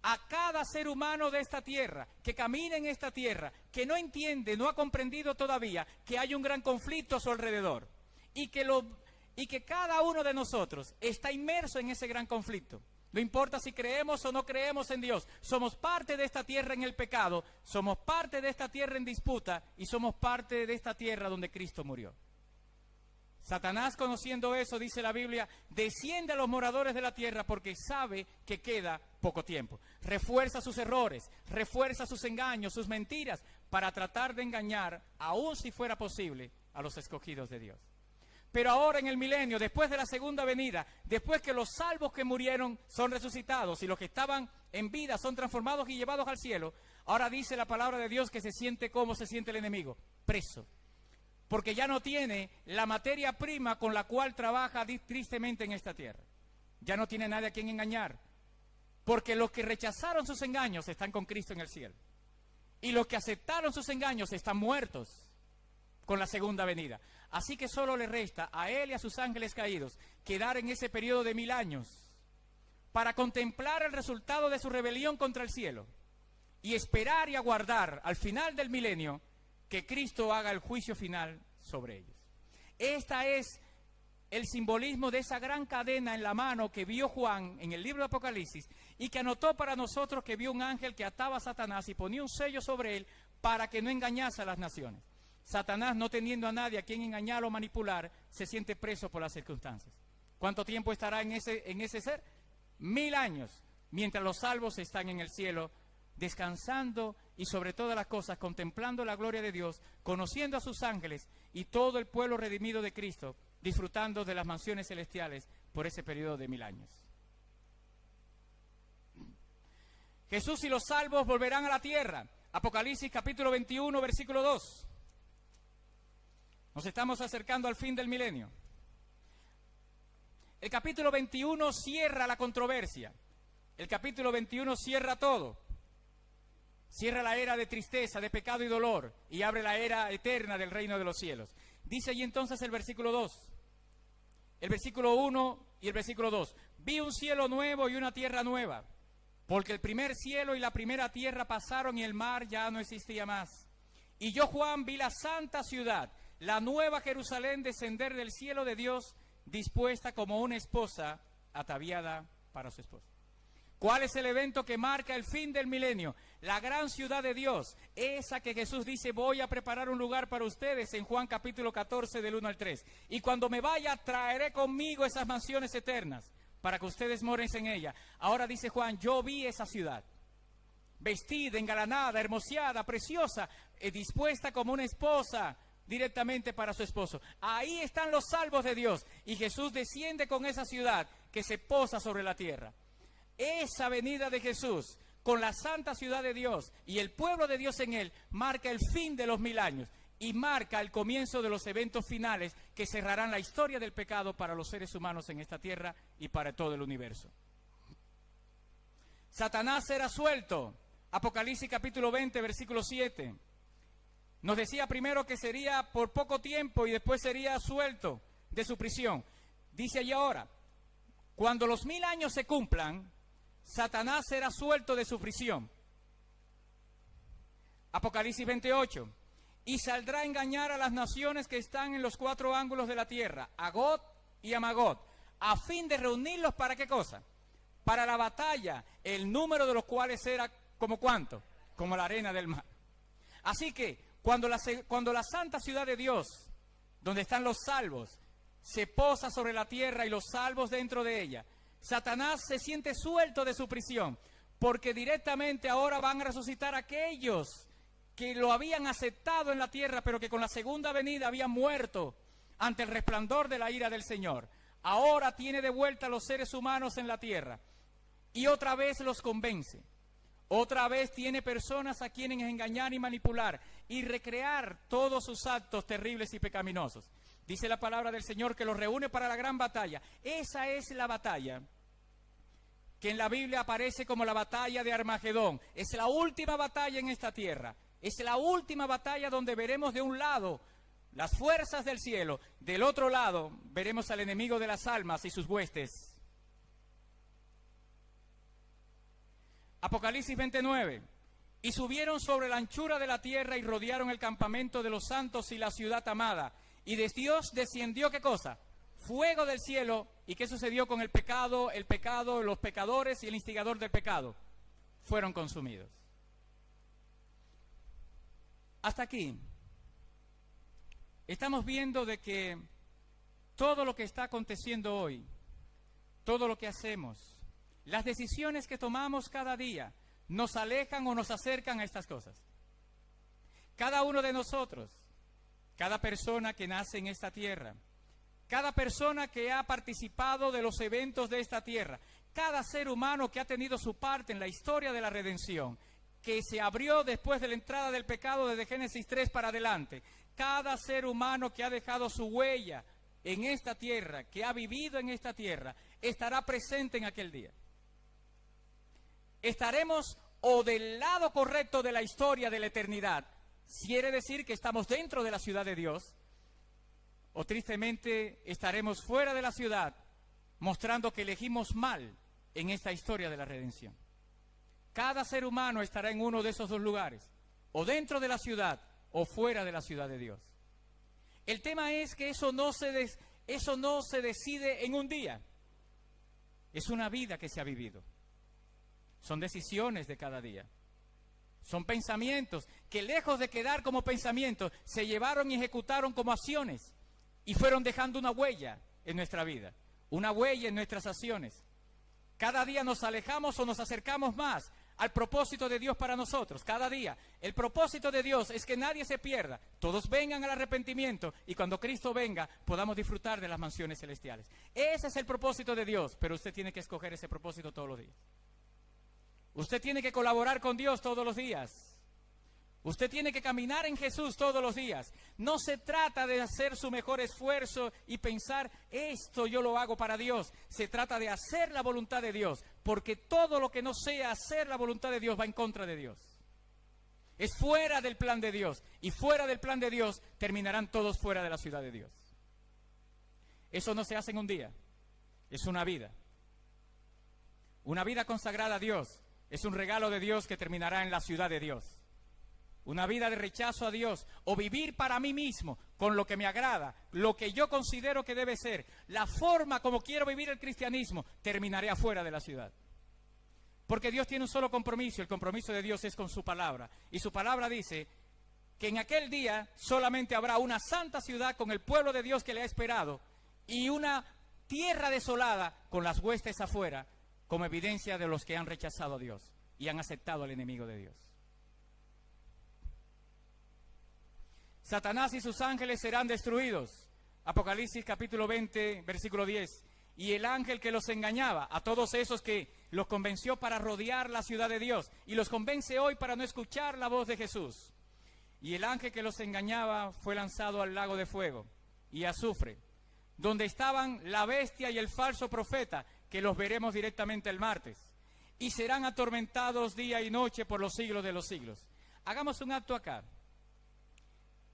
A cada ser humano de esta tierra, que camina en esta tierra, que no entiende, no ha comprendido todavía que hay un gran conflicto a su alrededor. Y que cada uno de nosotros está inmerso en ese gran conflicto. No importa si creemos o no creemos en Dios, somos parte de esta tierra en el pecado, somos parte de esta tierra en disputa y somos parte de esta tierra donde Cristo murió. Satanás, conociendo eso, dice la Biblia, desciende a los moradores de la tierra porque sabe que queda poco tiempo. Refuerza sus errores, refuerza sus engaños, sus mentiras, para tratar de engañar, aun si fuera posible, a los escogidos de Dios. Pero ahora en el milenio, después de la segunda venida, después que los salvos que murieron son resucitados y los que estaban en vida son transformados y llevados al cielo, ahora dice la palabra de Dios que se siente como se siente el enemigo, preso. Porque ya no tiene la materia prima con la cual trabaja tristemente en esta tierra. Ya no tiene nadie a quien engañar. Porque los que rechazaron sus engaños están con Cristo en el cielo. Y los que aceptaron sus engaños están muertos con la segunda venida. Así que solo le resta a él y a sus ángeles caídos quedar en ese periodo de 1000 años para contemplar el resultado de su rebelión contra el cielo y esperar y aguardar al final del milenio que Cristo haga el juicio final sobre ellos. Esta es el simbolismo de esa gran cadena en la mano que vio Juan en el libro de Apocalipsis y que anotó para nosotros que vio un ángel que ataba a Satanás y ponía un sello sobre él para que no engañase a las naciones. Satanás, no teniendo a nadie a quien engañar o manipular, se siente preso por las circunstancias. ¿Cuánto tiempo estará en ese ser? 1000 años, mientras los salvos están en el cielo, descansando y sobre todas las cosas contemplando la gloria de Dios, conociendo a sus ángeles y todo el pueblo redimido de Cristo, disfrutando de las mansiones celestiales por ese periodo de 1000 años. Jesús y los salvos volverán a la tierra. Apocalipsis capítulo 21, versículo 2. Nos estamos acercando al fin del milenio. El capítulo 21 cierra la controversia. El capítulo 21 cierra todo. Cierra la era de tristeza, de pecado y dolor, y abre la era eterna del reino de los cielos. Dice allí entonces el versículo 2, el versículo 1 y el versículo 2. Vi un cielo nuevo y una tierra nueva, porque el primer cielo y la primera tierra pasaron y el mar ya no existía más. Y yo, Juan, vi la santa ciudad, la nueva Jerusalén, descender del cielo de Dios, dispuesta como una esposa ataviada para su esposo. ¿Cuál es el evento que marca el fin del milenio? La gran ciudad de Dios, esa que Jesús dice, voy a preparar un lugar para ustedes en Juan capítulo 14 del 1 al 3. Y cuando me vaya, traeré conmigo esas mansiones eternas, para que ustedes moren en ella. Ahora dice Juan, yo vi esa ciudad, vestida, engalanada, hermoseada, preciosa, dispuesta como una esposa directamente para su esposo. Ahí están los salvos de Dios, y Jesús desciende con esa ciudad que se posa sobre la tierra. Esa venida de Jesús con la santa ciudad de Dios y el pueblo de Dios en él marca el fin de los 1000 años y marca el comienzo de los eventos finales que cerrarán la historia del pecado para los seres humanos en esta tierra y para todo el universo. Satanás será suelto. Apocalipsis capítulo 20, versículo 7. Nos decía primero que sería por poco tiempo y después sería suelto de su prisión. Dice allí ahora, cuando los 1000 años se cumplan, Satanás será suelto de su prisión. Apocalipsis 28. Y saldrá a engañar a las naciones que están en los 4 ángulos de la tierra, a Gog y a Magog, a fin de reunirlos ¿para qué cosa? Para la batalla, el número de los cuales era como ¿cuánto? Como la arena del mar. Así que cuando la santa ciudad de Dios, donde están los salvos, se posa sobre la tierra y los salvos dentro de ella, Satanás se siente suelto de su prisión, porque directamente ahora van a resucitar aquellos que lo habían aceptado en la tierra, pero que con la segunda venida habían muerto ante el resplandor de la ira del Señor. Ahora tiene de vuelta a los seres humanos en la tierra y otra vez los convence. Otra vez tiene personas a quienes engañar y manipular y recrear todos sus actos terribles y pecaminosos. Dice la palabra del Señor que los reúne para la gran batalla. Esa es la batalla que en la Biblia aparece como la batalla de Armagedón. Es la última batalla en esta tierra. Es la última batalla donde veremos de un lado las fuerzas del cielo, del otro lado veremos al enemigo de las almas y sus huestes. Apocalipsis 29. Y subieron sobre la anchura de la tierra y rodearon el campamento de los santos y la ciudad amada. Y de Dios descendió, ¿qué cosa? Fuego del cielo. ¿Y qué sucedió con el pecado, los pecadores y el instigador del pecado? Fueron consumidos. Hasta aquí estamos viendo de que todo lo que está aconteciendo hoy, todo lo que hacemos, las decisiones que tomamos cada día, nos alejan o nos acercan a estas cosas. Cada uno de nosotros, cada persona que nace en esta tierra, cada persona que ha participado de los eventos de esta tierra, cada ser humano que ha tenido su parte en la historia de la redención, que se abrió después de la entrada del pecado desde Génesis 3 para adelante, cada ser humano que ha dejado su huella en esta tierra, que ha vivido en esta tierra, estará presente en aquel día. Estaremos o del lado correcto de la historia de la eternidad, quiere decir que estamos dentro de la ciudad de Dios, o tristemente estaremos fuera de la ciudad, mostrando que elegimos mal en esta historia de la redención. Cada ser humano estará en uno de esos dos lugares, o dentro de la ciudad o fuera de la ciudad de Dios. El tema es que eso no se decide en un día. Es una vida que se ha vivido. Son decisiones de cada día. Son pensamientos que, lejos de quedar como pensamientos, se llevaron y ejecutaron como acciones y fueron dejando una huella en nuestra vida, una huella en nuestras acciones. Cada día nos alejamos o nos acercamos más al propósito de Dios para nosotros. Cada día. El propósito de Dios es que nadie se pierda, todos vengan al arrepentimiento y cuando Cristo venga podamos disfrutar de las mansiones celestiales. Ese es el propósito de Dios, pero usted tiene que escoger ese propósito todos los días. Usted tiene que colaborar con Dios todos los días. Usted tiene que caminar en Jesús todos los días. No se trata de hacer su mejor esfuerzo y pensar, esto yo lo hago para Dios. Se trata de hacer la voluntad de Dios, porque todo lo que no sea hacer la voluntad de Dios va en contra de Dios. Es fuera del plan de Dios, y fuera del plan de Dios terminarán todos fuera de la ciudad de Dios. Eso no se hace en un día, es una vida. Una vida consagrada a Dios es un regalo de Dios que terminará en la ciudad de Dios. Una vida de rechazo a Dios o vivir para mí mismo con lo que me agrada, lo que yo considero que debe ser, la forma como quiero vivir el cristianismo, terminaré afuera de la ciudad. Porque Dios tiene un solo compromiso, el compromiso de Dios es con su palabra. Y su palabra dice que en aquel día solamente habrá una santa ciudad con el pueblo de Dios que le ha esperado y una tierra desolada con las huestes afuera, como evidencia de los que han rechazado a Dios y han aceptado al enemigo de Dios. Satanás y sus ángeles serán destruidos. Apocalipsis capítulo 20, versículo 10. Y el ángel que los engañaba, a todos esos que los convenció para rodear la ciudad de Dios, y los convence hoy para no escuchar la voz de Jesús. Y el ángel que los engañaba fue lanzado al lago de fuego y azufre, donde estaban la bestia y el falso profeta, que los veremos directamente el martes, y serán atormentados día y noche por los siglos de los siglos. Hagamos un acto acá.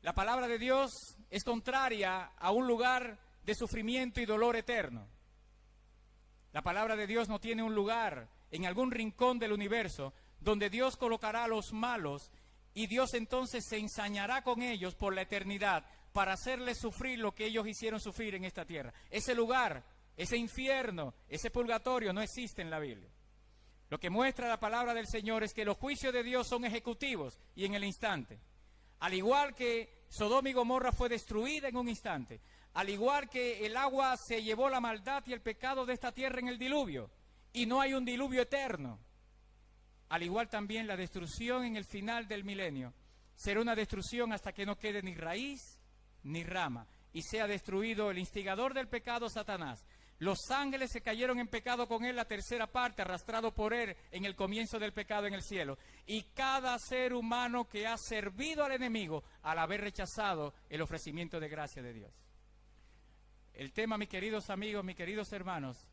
La palabra de Dios es contraria a un lugar de sufrimiento y dolor eterno. La palabra de Dios no tiene un lugar en algún rincón del universo donde Dios colocará a los malos y Dios entonces se ensañará con ellos por la eternidad para hacerles sufrir lo que ellos hicieron sufrir en esta tierra. Ese lugar, ese infierno, ese purgatorio no existe en la Biblia. Lo que muestra la palabra del Señor es que los juicios de Dios son ejecutivos y en el instante. Al igual que Sodoma y Gomorra fue destruida en un instante, al igual que el agua se llevó la maldad y el pecado de esta tierra en el diluvio, y no hay un diluvio eterno, al igual también la destrucción en el final del milenio será una destrucción hasta que no quede ni raíz ni rama, y sea destruido el instigador del pecado, Satanás. Los ángeles se cayeron en pecado con él, la tercera parte, arrastrado por él en el comienzo del pecado en el cielo. Y cada ser humano que ha servido al enemigo al haber rechazado el ofrecimiento de gracia de Dios. El tema, mis queridos amigos, mis queridos hermanos,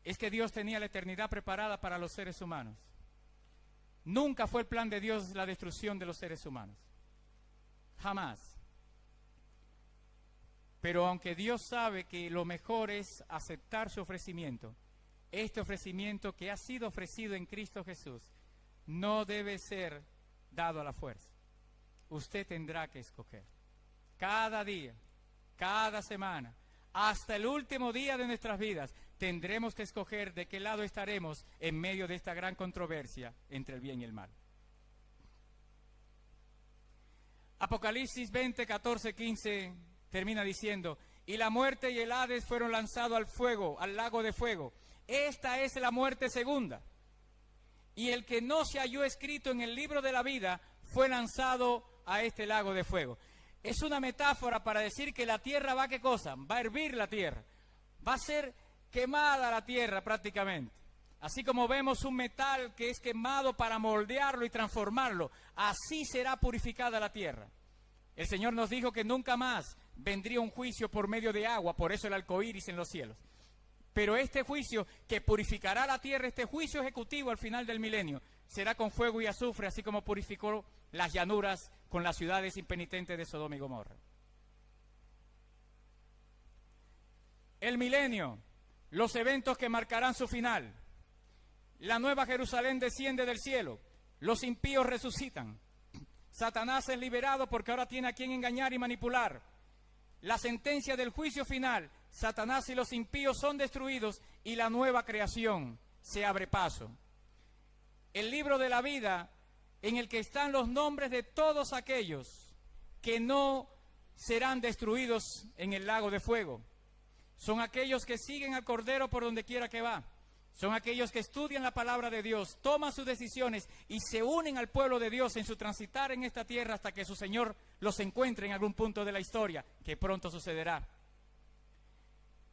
es que Dios tenía la eternidad preparada para los seres humanos. Nunca fue el plan de Dios la destrucción de los seres humanos. Jamás. Pero aunque Dios sabe que lo mejor es aceptar su ofrecimiento, este ofrecimiento que ha sido ofrecido en Cristo Jesús no debe ser dado a la fuerza. Usted tendrá que escoger. Cada día, cada semana, hasta el último día de nuestras vidas, tendremos que escoger de qué lado estaremos en medio de esta gran controversia entre el bien y el mal. Apocalipsis 20, 14, 15... termina diciendo, y la muerte y el Hades fueron lanzados al fuego, al lago de fuego. Esta es la muerte segunda. Y el que no se halló escrito en el libro de la vida fue lanzado a este lago de fuego. Es una metáfora para decir que la tierra va, ¿qué cosa? Va a hervir la tierra. Va a ser quemada la tierra prácticamente. Así como vemos un metal que es quemado para moldearlo y transformarlo, así será purificada la tierra. El Señor nos dijo que nunca más vendría un juicio por medio de agua, por eso el arco iris en los cielos. Pero este juicio que purificará la tierra, este juicio ejecutivo al final del milenio, será con fuego y azufre, así como purificó las llanuras con las ciudades impenitentes de Sodoma y Gomorra. El milenio, los eventos que marcarán su final. La nueva Jerusalén desciende del cielo, los impíos resucitan. Satanás es liberado porque ahora tiene a quien engañar y manipular. La sentencia del juicio final, Satanás y los impíos son destruidos y la nueva creación se abre paso. El libro de la vida en el que están los nombres de todos aquellos que no serán destruidos en el lago de fuego. Son aquellos que siguen al Cordero por donde quiera que va. Son aquellos que estudian la palabra de Dios, toman sus decisiones y se unen al pueblo de Dios en su transitar en esta tierra hasta que su Señor los encuentre en algún punto de la historia, que pronto sucederá.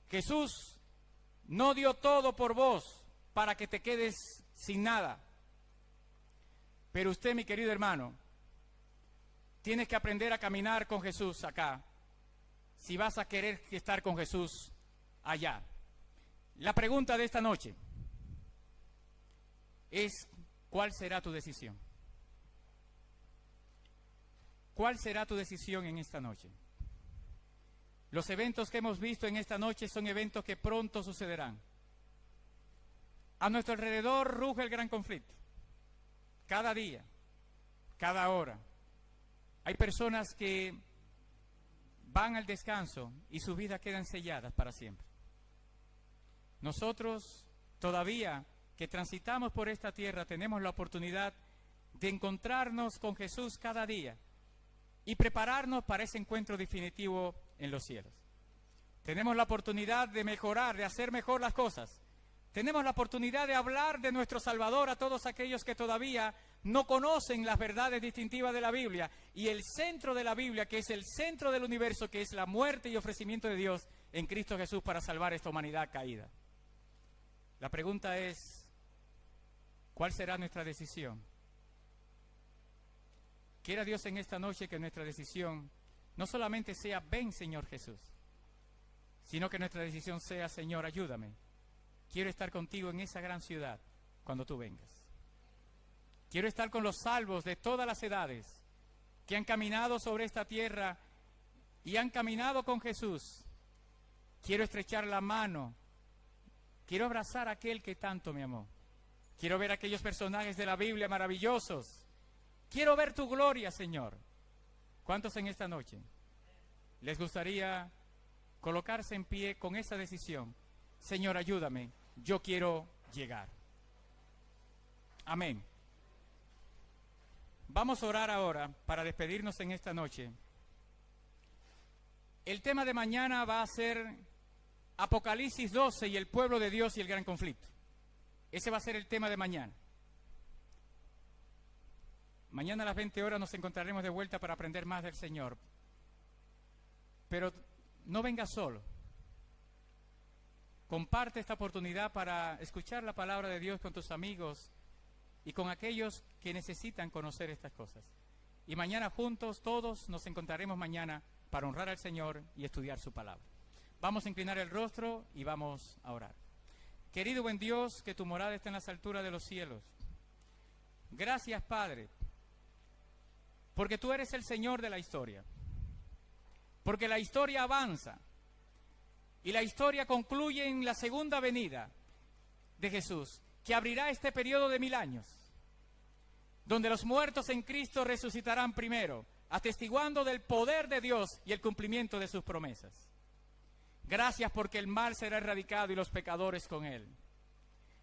Jesús no dio todo por vos para que te quedes sin nada. Pero usted, mi querido hermano, tienes que aprender a caminar con Jesús acá, si vas a querer estar con Jesús allá. La pregunta de esta noche es, ¿cuál será tu decisión? ¿Cuál será tu decisión en esta noche? Los eventos que hemos visto en esta noche son eventos que pronto sucederán. A nuestro alrededor ruge el gran conflicto. Cada día, cada hora. Hay personas que van al descanso y sus vidas quedan selladas para siempre. Nosotros todavía que transitamos por esta tierra tenemos la oportunidad de encontrarnos con Jesús cada día y prepararnos para ese encuentro definitivo en los cielos. Tenemos la oportunidad de mejorar, de hacer mejor las cosas. Tenemos la oportunidad de hablar de nuestro Salvador a todos aquellos que todavía no conocen las verdades distintivas de la Biblia. Y el centro de la Biblia, que es el centro del universo, que es la muerte y ofrecimiento de Dios en Cristo Jesús para salvar esta humanidad caída. La pregunta es, ¿cuál será nuestra decisión? Quiera Dios en esta noche que nuestra decisión no solamente sea ven Señor Jesús, sino que nuestra decisión sea Señor ayúdame. Quiero estar contigo en esa gran ciudad cuando tú vengas. Quiero estar con los salvos de todas las edades que han caminado sobre esta tierra y han caminado con Jesús. Quiero estrechar la mano. Quiero abrazar a aquel que tanto me amó. Quiero ver a aquellos personajes de la Biblia maravillosos. Quiero ver tu gloria, Señor. ¿Cuántos en esta noche les gustaría colocarse en pie con esa decisión? Señor, ayúdame, yo quiero llegar. Amén. Vamos a orar ahora para despedirnos en esta noche. El tema de mañana va a ser Apocalipsis 12 y el pueblo de Dios y el gran conflicto. Ese va a ser el tema de mañana. Mañana a las 20 horas nos encontraremos de vuelta para aprender más del Señor. Pero no vengas solo. Comparte esta oportunidad para escuchar la palabra de Dios con tus amigos y con aquellos que necesitan conocer estas cosas. Y mañana juntos, todos nos encontraremos mañana para honrar al Señor y estudiar su palabra. Vamos a inclinar el rostro y vamos a orar. Querido buen Dios, que tu morada está en las alturas de los cielos. Gracias, Padre, porque tú eres el Señor de la historia. Porque la historia avanza. Y la historia concluye en la segunda venida de Jesús, que abrirá este periodo de 1000 años, donde los muertos en Cristo resucitarán primero, atestiguando del poder de Dios y el cumplimiento de sus promesas. Gracias porque el mal será erradicado y los pecadores con él.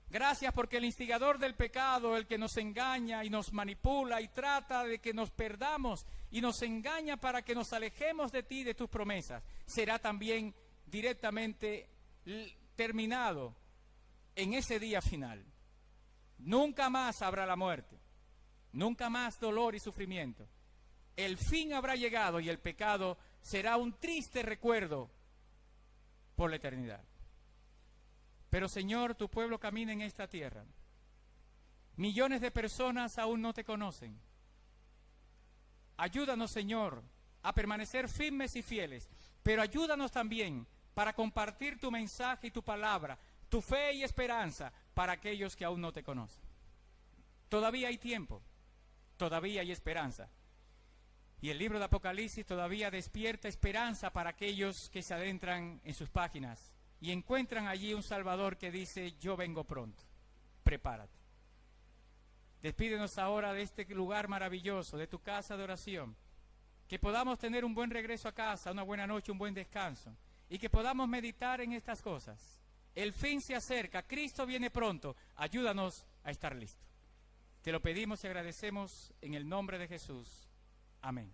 Gracias porque el instigador del pecado, el que nos engaña y nos manipula y trata de que nos perdamos y nos engaña para que nos alejemos de ti y de tus promesas, será también directamente terminado en ese día final. Nunca más habrá la muerte, nunca más dolor y sufrimiento. El fin habrá llegado y el pecado será un triste recuerdo por la eternidad. Pero Señor, tu pueblo camina en esta tierra. Millones de personas aún no te conocen. Ayúdanos, Señor, a permanecer firmes y fieles, pero ayúdanos también para compartir tu mensaje y tu palabra, tu fe y esperanza para aquellos que aún no te conocen. Todavía hay tiempo, todavía hay esperanza. Y el libro de Apocalipsis todavía despierta esperanza para aquellos que se adentran en sus páginas y encuentran allí un Salvador que dice, yo vengo pronto, prepárate. Despídenos ahora de este lugar maravilloso, de tu casa de oración, que podamos tener un buen regreso a casa, una buena noche, un buen descanso, y que podamos meditar en estas cosas. El fin se acerca, Cristo viene pronto, ayúdanos a estar listos. Te lo pedimos y agradecemos en el nombre de Jesús. Amén.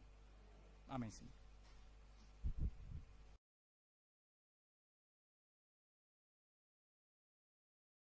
Amén, Señor.